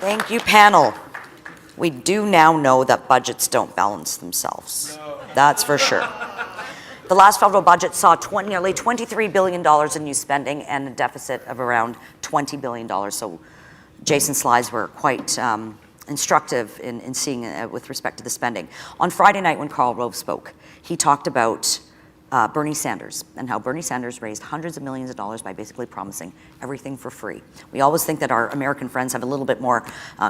Thank you, panel. We do now know that budgets don't balance themselves. That's for sure. The last federal budget saw nearly $23 billion in new spending and a deficit of around $20 billion. So Jason's slides were quite instructive in seeing with respect to the spending. On Friday night when Karl Rove spoke, he talked about Bernie Sanders, and how Bernie Sanders raised hundreds of millions of dollars by basically promising everything for free. We always think that our American friends have a little bit more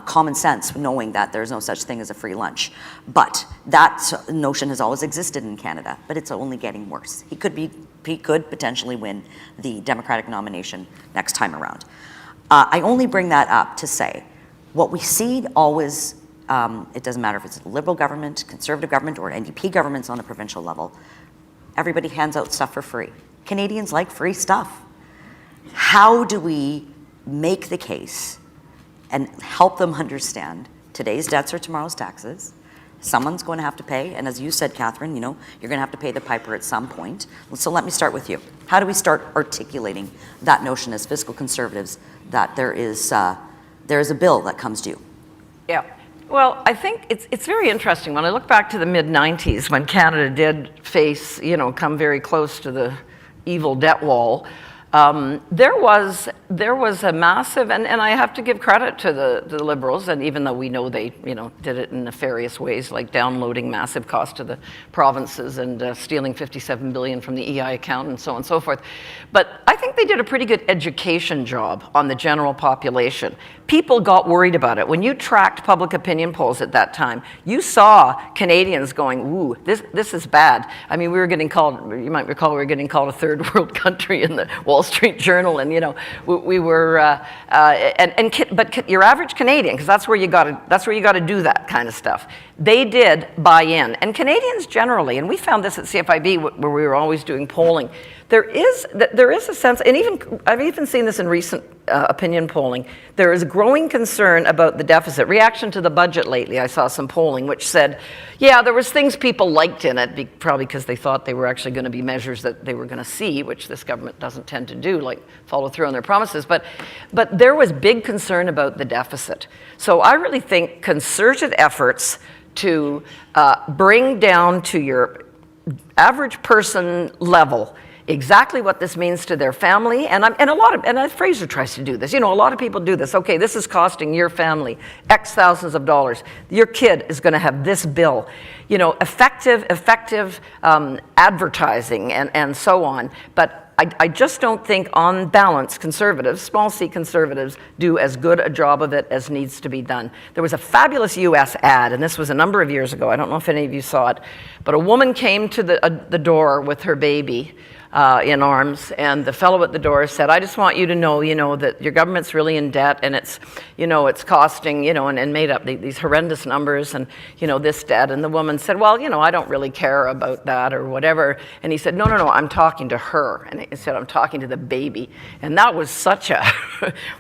common sense, knowing that there's no such thing as a free lunch. But that notion has always existed in Canada, but it's only getting worse. He could potentially win the Democratic nomination next time around. I only bring that up to say, what we see always, it doesn't matter if it's a Liberal government, Conservative government, or NDP governments on a provincial level, everybody hands out stuff for free. Canadians like free stuff. How do we make the case and help them understand today's debts are tomorrow's taxes? Someone's going to have to pay, and as you said, Catherine, you're going to have to pay the piper at some point. So let me start with you. How do we start articulating that notion as fiscal conservatives that there is a bill that comes due? Yeah. Well, I think it's very interesting. When I look back to the mid-90s, when Canada did face, come very close to the evil debt wall, there was a massive, and I have to give credit to the Liberals, and even though we know they, did it in nefarious ways, like downloading massive cost to the provinces and stealing $57 billion from the EI account and so on and so forth. But I think they did a pretty good education job on the general population. People got worried about it. When you tracked public opinion polls at that time, you saw Canadians going, ooh, this is bad. I mean, we were getting called, you might recall, we were getting called a third world country in the Wall Street Journal, and we were, but your average Canadian, because that's where you got to do that kind of stuff. They did buy in, and Canadians generally, and we found this at CFIB where we were always doing polling. There is a sense, and I've even seen this in recent opinion polling. There is growing concern about the deficit. Reaction to the budget lately, I saw some polling which said, yeah, there was things people liked in it, probably because they thought they were actually going to be measures that they were going to see, which this government doesn't tend to do, like follow through on their promises. But there was big concern about the deficit. So I really think concerted efforts to bring down to your average person level exactly what this means to their family, and Fraser tries to do this. A lot of people do this. Okay, this is costing your family X thousands of dollars. Your kid is going to have this bill. Effective advertising and so on. But I just don't think, on balance, conservatives, small c conservatives, do as good a job of it as needs to be done. There was a fabulous U.S. ad, and this was a number of years ago. I don't know if any of you saw it, but a woman came to the door with her baby in arms, and the fellow at the door said, I just want you to know, that your government's really in debt, and it's costing, and made up these horrendous numbers, and, this debt. And the woman said, well, I don't really care about that or whatever. And he said, no, I'm talking to her. And he said, I'm talking to the baby. And that was such a,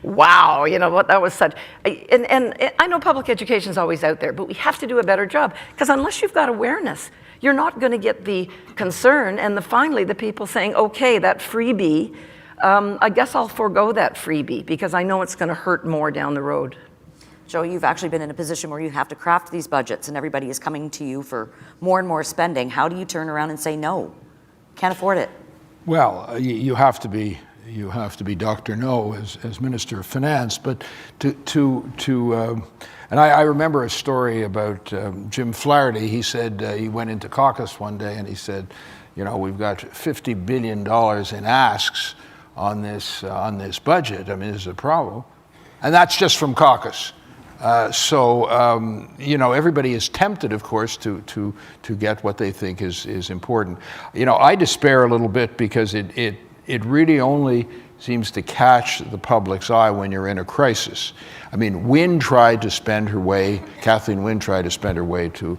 wow, that was such, and I know public education is always out there, but we have to do a better job, because unless you've got awareness, you're not going to get the concern and finally the people saying, okay, that freebie, I guess I'll forego that freebie because I know it's going to hurt more down the road. Joe, you've actually been in a position where you have to craft these budgets and everybody is coming to you for more and more spending. How do you turn around and say, no, can't afford it? Well, you have to be Dr. No as Minister of Finance, but and I remember a story about Jim Flaherty. He said he went into caucus one day and he said, we've got $50 billion in asks on this budget. I mean, this is a problem, and that's just from caucus. Everybody is tempted, of course, to get what they think is important. I despair a little bit because it really only seems to catch the public's eye when you're in a crisis. I mean, Kathleen Wynne tried to spend her way to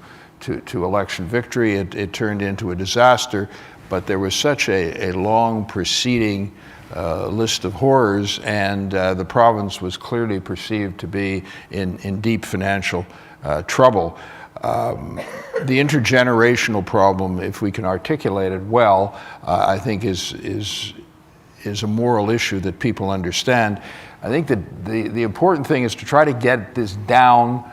election victory. It turned into a disaster, but there was such a long preceding list of horrors, and the province was clearly perceived to be in deep financial trouble. The intergenerational problem, if we can articulate it well, I think is a moral issue that people understand. I think that the important thing is to try to get this down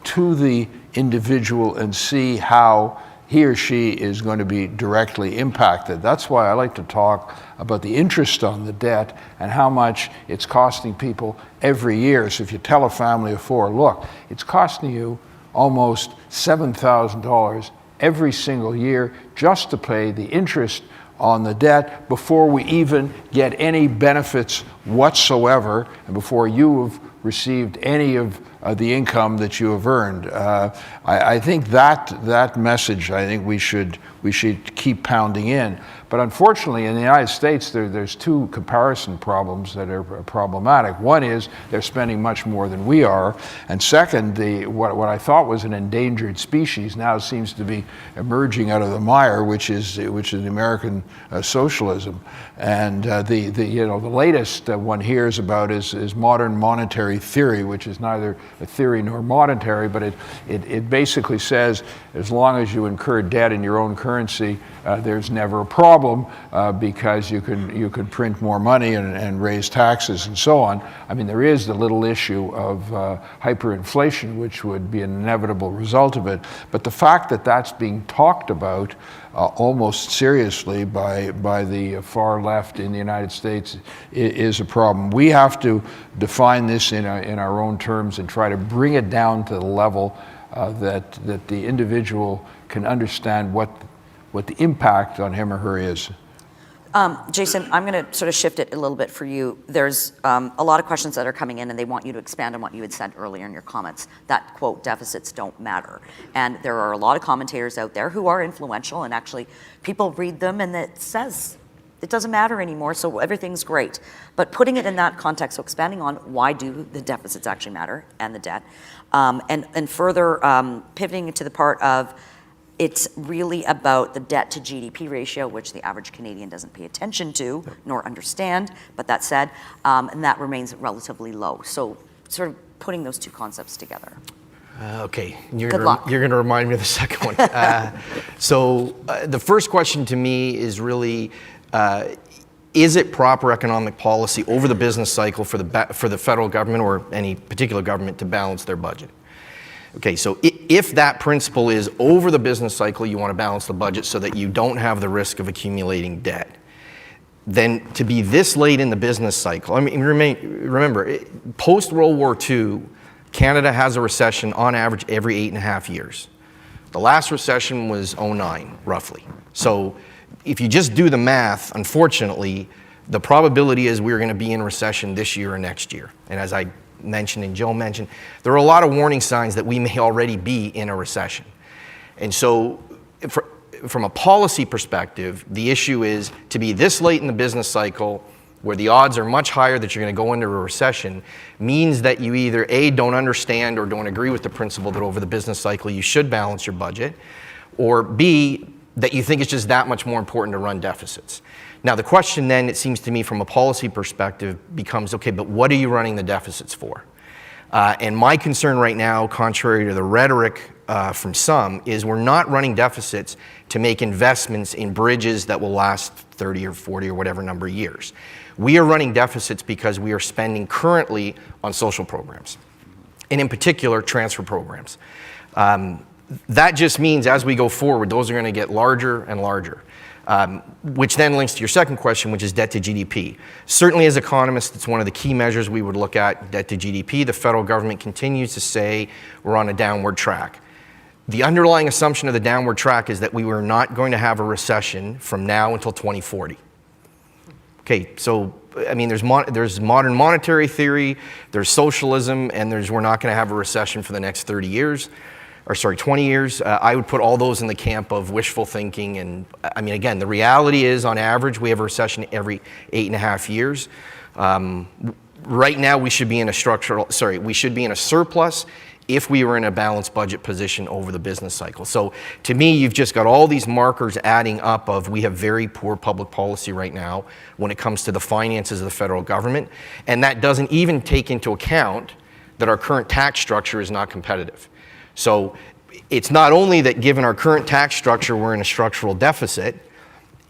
to the individual and see how he or she is going to be directly impacted. That's why I like to talk about the interest on the debt and how much it's costing people every year. So if you tell a family of four, look, it's costing you almost $7,000 every single year just to pay the interest on the debt before we even get any benefits whatsoever, and before you have received any of the income that you have earned. I think that message, I think we should keep pounding in. But unfortunately, in the United States, there's two comparison problems that are problematic. One is they're spending much more than we are, and second, what I thought was an endangered species now seems to be emerging out of the mire, which is the American socialism. And the latest one hears about is modern monetary theory, which is neither a theory nor monetary, but it basically says as long as you incur debt in your own currency, there's never a problem because you can print more money and raise taxes and so on. I mean, there is the little issue of hyperinflation, which would be an inevitable result of it. But the fact that that's being talked about almost seriously by the far left in the United States is a problem. We have to define this in our own terms and try to bring it down to the level that the individual can understand what the impact on him or her is. Jason, I'm going to sort of shift it a little bit for you. There's a lot of questions that are coming in, and they want you to expand on what you had said earlier in your comments, that, quote, deficits don't matter. And there are a lot of commentators out there who are influential, and actually people read them, and it says it doesn't matter anymore, so everything's great. But putting it in that context, so expanding on why do the deficits actually matter, and the debt, and further pivoting to the part of it's really about the debt to GDP ratio, which the average Canadian doesn't pay attention to nor understand, but that said, and that remains relatively low. So sort of putting those two concepts together. Okay, Good luck. You're going to remind me of the second one. The first question to me is really, is it proper economic policy over the business cycle for the federal government or any particular government to balance their budget? Okay, so if that principle is over the business cycle, you want to balance the budget so that you don't have the risk of accumulating debt, then to be this late in the business cycle, I mean, remember, post-World War II, Canada has a recession on average every 8.5 years. The last recession was 2009, roughly. So if you just do the math, unfortunately, the probability is we're going to be in recession this year or next year. And as I mentioned and Joe mentioned, there are a lot of warning signs that we may already be in a recession. And so from a policy perspective, the issue is to be this late in the business cycle where the odds are much higher that you're going to go into a recession means that you either A, don't understand or don't agree with the principle that over the business cycle you should balance your budget, or B, that you think it's just that much more important to run deficits. Now, the question then, it seems to me, from a policy perspective becomes, okay, but what are you running the deficits for? And my concern right now, contrary to the rhetoric from some, is we're not running deficits to make investments in bridges that will last 30 or 40 or whatever number of years. We are running deficits because we are spending currently on social programs, and in particular, transfer programs. That just means as we go forward, those are going to get larger and larger. Which then links to your second question, which is debt to GDP. Certainly as economists, it's one of the key measures we would look at, debt to GDP. The federal government continues to say we're on a downward track. The underlying assumption of the downward track is that we were not going to have a recession from now until 2040. Okay, so I mean, there's modern monetary theory, there's socialism, and we're not going to have a recession for the next 30 years. Or sorry, 20 years. I would put all those in the camp of wishful thinking. And I mean, again, the reality is on average, we have a recession every 8.5 years. Right now, we should be in a surplus if we were in a balanced budget position over the business cycle. So to me, you've just got all these markers adding up of we have very poor public policy right now when it comes to the finances of the federal government. And that doesn't even take into account that our current tax structure is not competitive. So it's not only that given our current tax structure, we're in a structural deficit,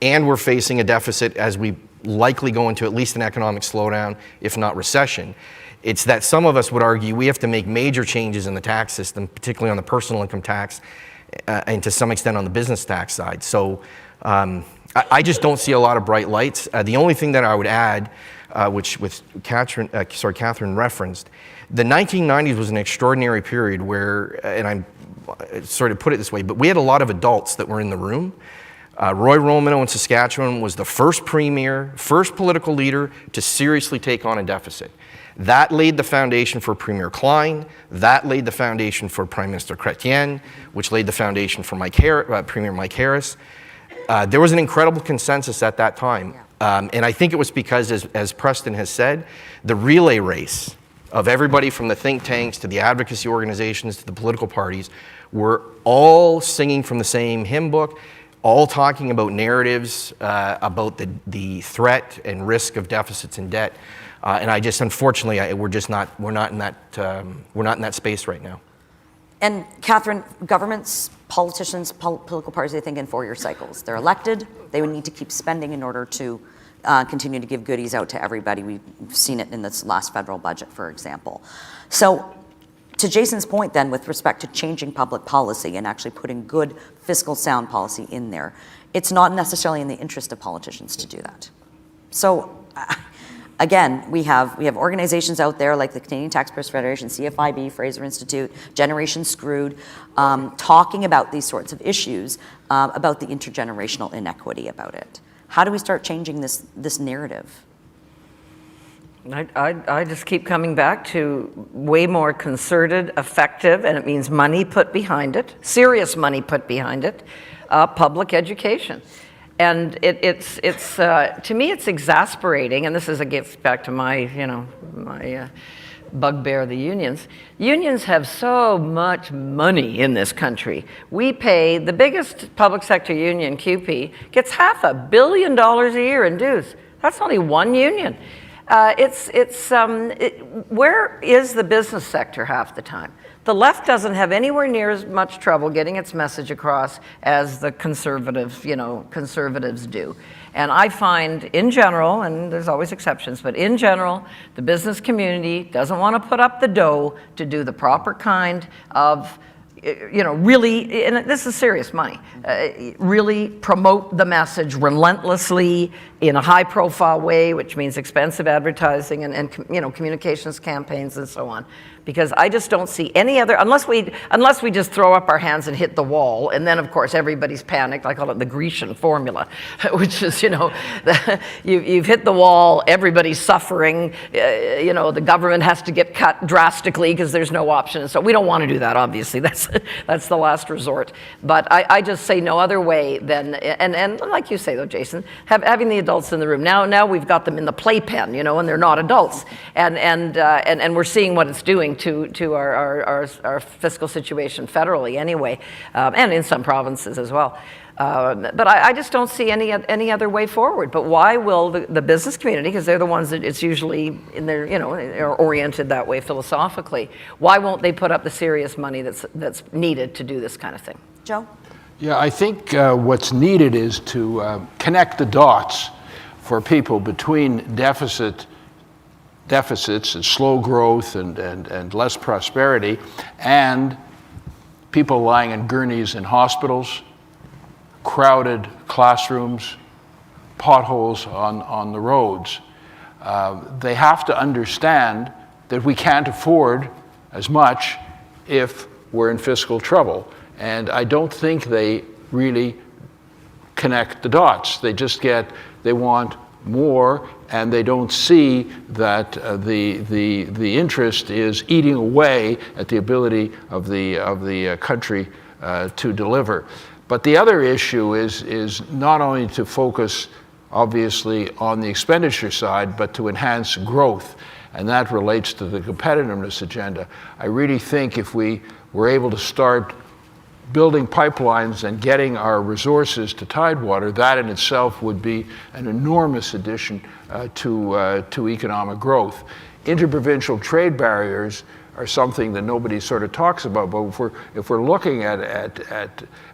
and we're facing a deficit as we likely go into at least an economic slowdown, if not recession. It's that some of us would argue we have to make major changes in the tax system, particularly on the personal income tax, and to some extent on the business tax side. So I just don't see a lot of bright lights. The only thing that I would add, which Catherine referenced, the 1990s was an extraordinary period where, and I'm sorry to put it this way, but we had a lot of adults that were in the room. Roy Romano in Saskatchewan was the first premier, first political leader to seriously take on a deficit. That laid the foundation for Premier Klein. That laid the foundation for Prime Minister Chrétien, which laid the foundation for Premier Mike Harris. There was an incredible consensus at that time. And I think it was because, as Preston has said, the relay race of everybody from the think tanks to the advocacy organizations to the political parties were all singing from the same hymn book, all talking about narratives about the threat and risk of deficits and debt. And I just, unfortunately, we're not in that space right now. And Catherine, governments, politicians, political parties, they think in 4-year cycles. They're elected, they would need to keep spending in order to continue to give goodies out to everybody. We've seen it in this last federal budget, for example. So to Jason's point then, with respect to changing public policy and actually putting good fiscal sound policy in there, it's not necessarily in the interest of politicians to do that. So again, we have organizations out there like the Canadian Taxpayers Federation, CFIB, Fraser Institute, Generation Screwed, talking about these sorts of issues, about the intergenerational inequity about it. How do we start changing this narrative? I just keep coming back to way more concerted, effective, and it means money put behind it, serious money put behind it, public education. And it's to me, it's exasperating, and this gets back to my bugbear, the unions. Unions have so much money in this country. We pay, the biggest public sector union, QP, gets $500 million a year in dues. That's only one union. Where is the business sector half the time? The left doesn't have anywhere near as much trouble getting its message across as the conservatives do. And I find, in general, and there's always exceptions, but in general, the business community doesn't want to put up the dough to do the proper kind of, really, and this is serious money, really promote the message relentlessly in a high-profile way, which means expensive advertising and communications campaigns and so on. Because I just don't see any other, unless we just throw up our hands and hit the wall, and then of course everybody's panicked. I call it the Grecian formula, which is, you've hit the wall, everybody's suffering, the government has to get cut drastically because there's no option. So we don't want to do that, obviously. That's the last resort. But I just say no other way than, and like you say though, Jason, having the adults in the room. Now we've got them in the playpen, and they're not adults. And we're seeing what it's doing to our fiscal situation federally anyway, and in some provinces as well. But I just don't see any other way forward. But why will the business community, because they're the ones that it's usually in their, are oriented that way philosophically, why won't they put up the serious money that's needed to do this kind of thing? Joe? Yeah, I think what's needed is to connect the dots for people between deficits and slow growth and less prosperity, and people lying in gurneys in hospitals, crowded classrooms, potholes on the roads. They have to understand that we can't afford as much if we're in fiscal trouble. And I don't think they really connect the dots. They want more, and they don't see that the interest is eating away at the ability of the country to deliver. But the other issue is not only to focus, obviously, on the expenditure side, but to enhance growth, and that relates to the competitiveness agenda. I really think if we were able to start building pipelines and getting our resources to Tidewater, that in itself would be an enormous addition to economic growth. Interprovincial trade barriers are something that nobody sort of talks about, but if we're looking at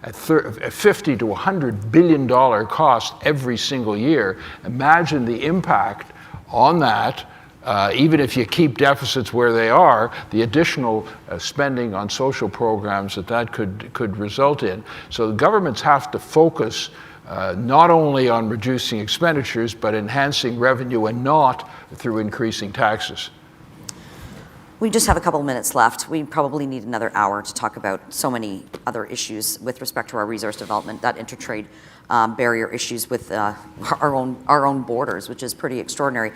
$50 to $100 billion cost every single year, imagine the impact on that. Even if you keep deficits where they are, the additional spending on social programs that could result in. So the governments have to focus not only on reducing expenditures, but enhancing revenue, and not through increasing taxes. We just have a couple of minutes left. We probably need another hour to talk about so many other issues with respect to our resource development, that intertrade barrier issues with our own borders, which is pretty extraordinary.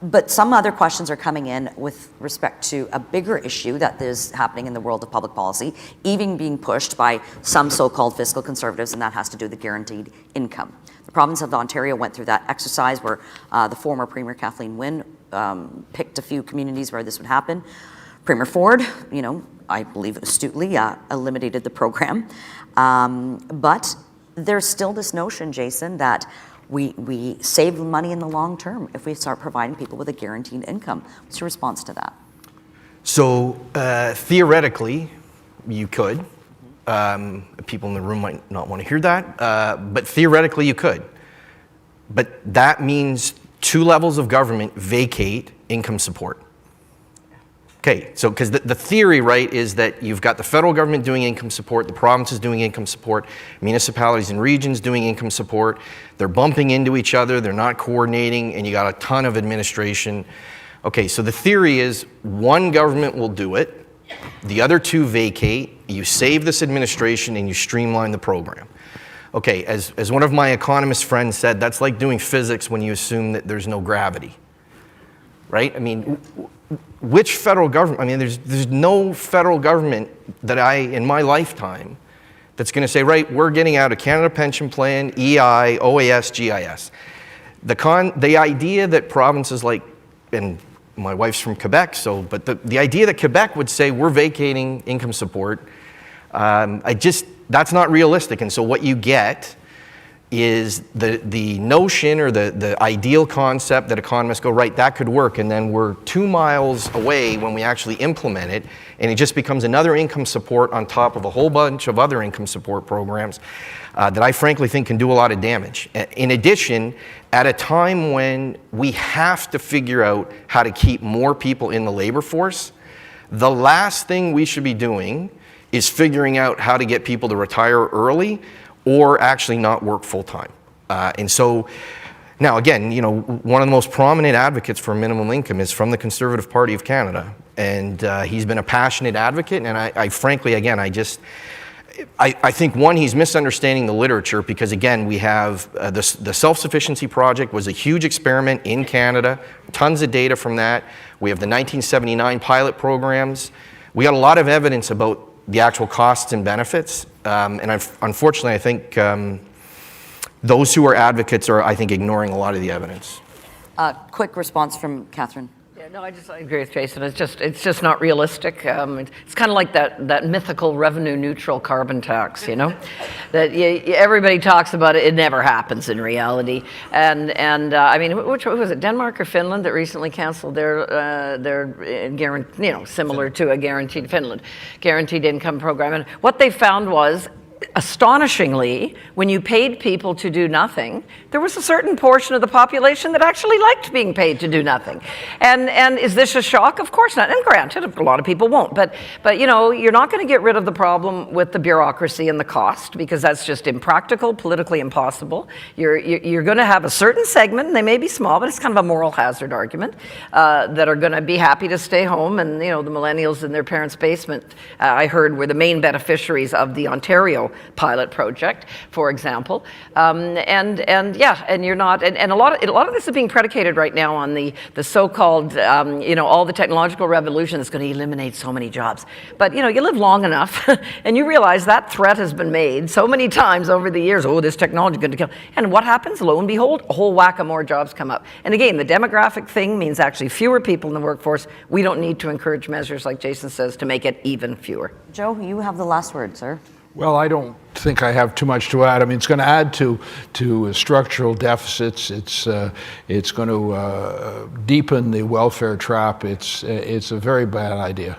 But some other questions are coming in with respect to a bigger issue that is happening in the world of public policy, even being pushed by some so-called fiscal conservatives, and that has to do with the guaranteed income. The province of Ontario went through that exercise where the former Premier Kathleen Wynne picked a few communities where this would happen. Premier Ford, I believe astutely eliminated the program. But there's still this notion, Jason, that we save money in the long term if we start providing people with a guaranteed income. What's your response to that? So theoretically, you could. People in the room might not want to hear that, but theoretically you could. But that means 2 levels of government vacate income support. Okay, so because the theory, right, is that you've got the federal government doing income support, the provinces doing income support, municipalities and regions doing income support. They're bumping into each other, they're not coordinating, and you got a ton of administration. Okay, so the theory is one government will do it, the other 2 vacate, you save this administration, and you streamline the program. Okay, as one of my economist friends said, that's like doing physics when you assume that there's no gravity, right? I mean, which federal government, I mean, there's no federal government that in my lifetime, that's going to say, right, we're getting out a Canada Pension Plan, EI, OAS, GIS. The idea that provinces like, and my wife's from Quebec, but the idea that Quebec would say we're vacating income support, that's not realistic. And so what you get is the notion or the ideal concept that economists go, right, that could work, and then we're 2 miles away when we actually implement it, and it just becomes another income support on top of a whole bunch of other income support programs that I frankly think can do a lot of damage. In addition, at a time when we have to figure out how to keep more people in the labor force, the last thing we should be doing is figuring out how to get people to retire early or actually not work full-time. And so, now again, one of the most prominent advocates for minimum income is from the Conservative Party of Canada. And he's been a passionate advocate, and I frankly, again, I think, one, he's misunderstanding the literature because, again, we have the Self-Sufficiency Project was a huge experiment in Canada, tons of data from that. We have the 1979 pilot programs. We got a lot of evidence about the actual costs and benefits. And unfortunately, I think those who are advocates are, I think, ignoring a lot of the evidence. Quick response from Catherine. Yeah, no, I agree with Jason. It's just not realistic. It's kind of like that mythical revenue-neutral carbon tax, that everybody talks about it. It never happens in reality. And I mean, which was it, Denmark or Finland that recently canceled their similar to a guaranteed income program? And what they found was, astonishingly, when you paid people to do nothing, there was a certain portion of the population that actually liked being paid to do nothing. And is this a shock? Of course not. And granted, a lot of people won't. But you're not going to get rid of the problem with the bureaucracy and the cost, because that's just impractical, politically impossible. You're going to have a certain segment, and they may be small, but it's kind of a moral hazard argument, that are going to be happy to stay home. And the millennials in their parents' basement, I heard, were the main beneficiaries of the Ontario pilot project, for example, and you're not, and a lot of this is being predicated right now on the so-called all the technological revolution that's going to eliminate so many jobs. But you live long enough, and you realize that threat has been made so many times over the years. Oh, this technology is going to kill. And what happens? Lo and behold, a whole whack of more jobs come up. And again, the demographic thing means actually fewer people in the workforce. We don't need to encourage measures, like Jason says, to make it even fewer. Joe, you have the last word, sir. Well, I don't think I have too much to add. I mean, it's going to add to structural deficits. It's going to deepen the welfare trap. It's a very bad idea.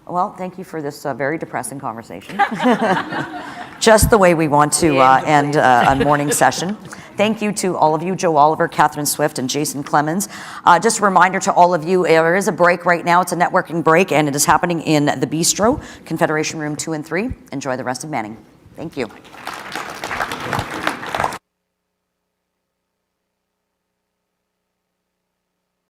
Well, thank you for this very depressing conversation. Just the way we want to end a morning session. Thank you to all of you, Joe Oliver, Catherine Swift, and Jason Clemens. Just a reminder to all of you, there is a break right now. It's a networking break, and it is happening in the Bistro, Confederation Room 2 and 3. Enjoy the rest of Manning. Thank you.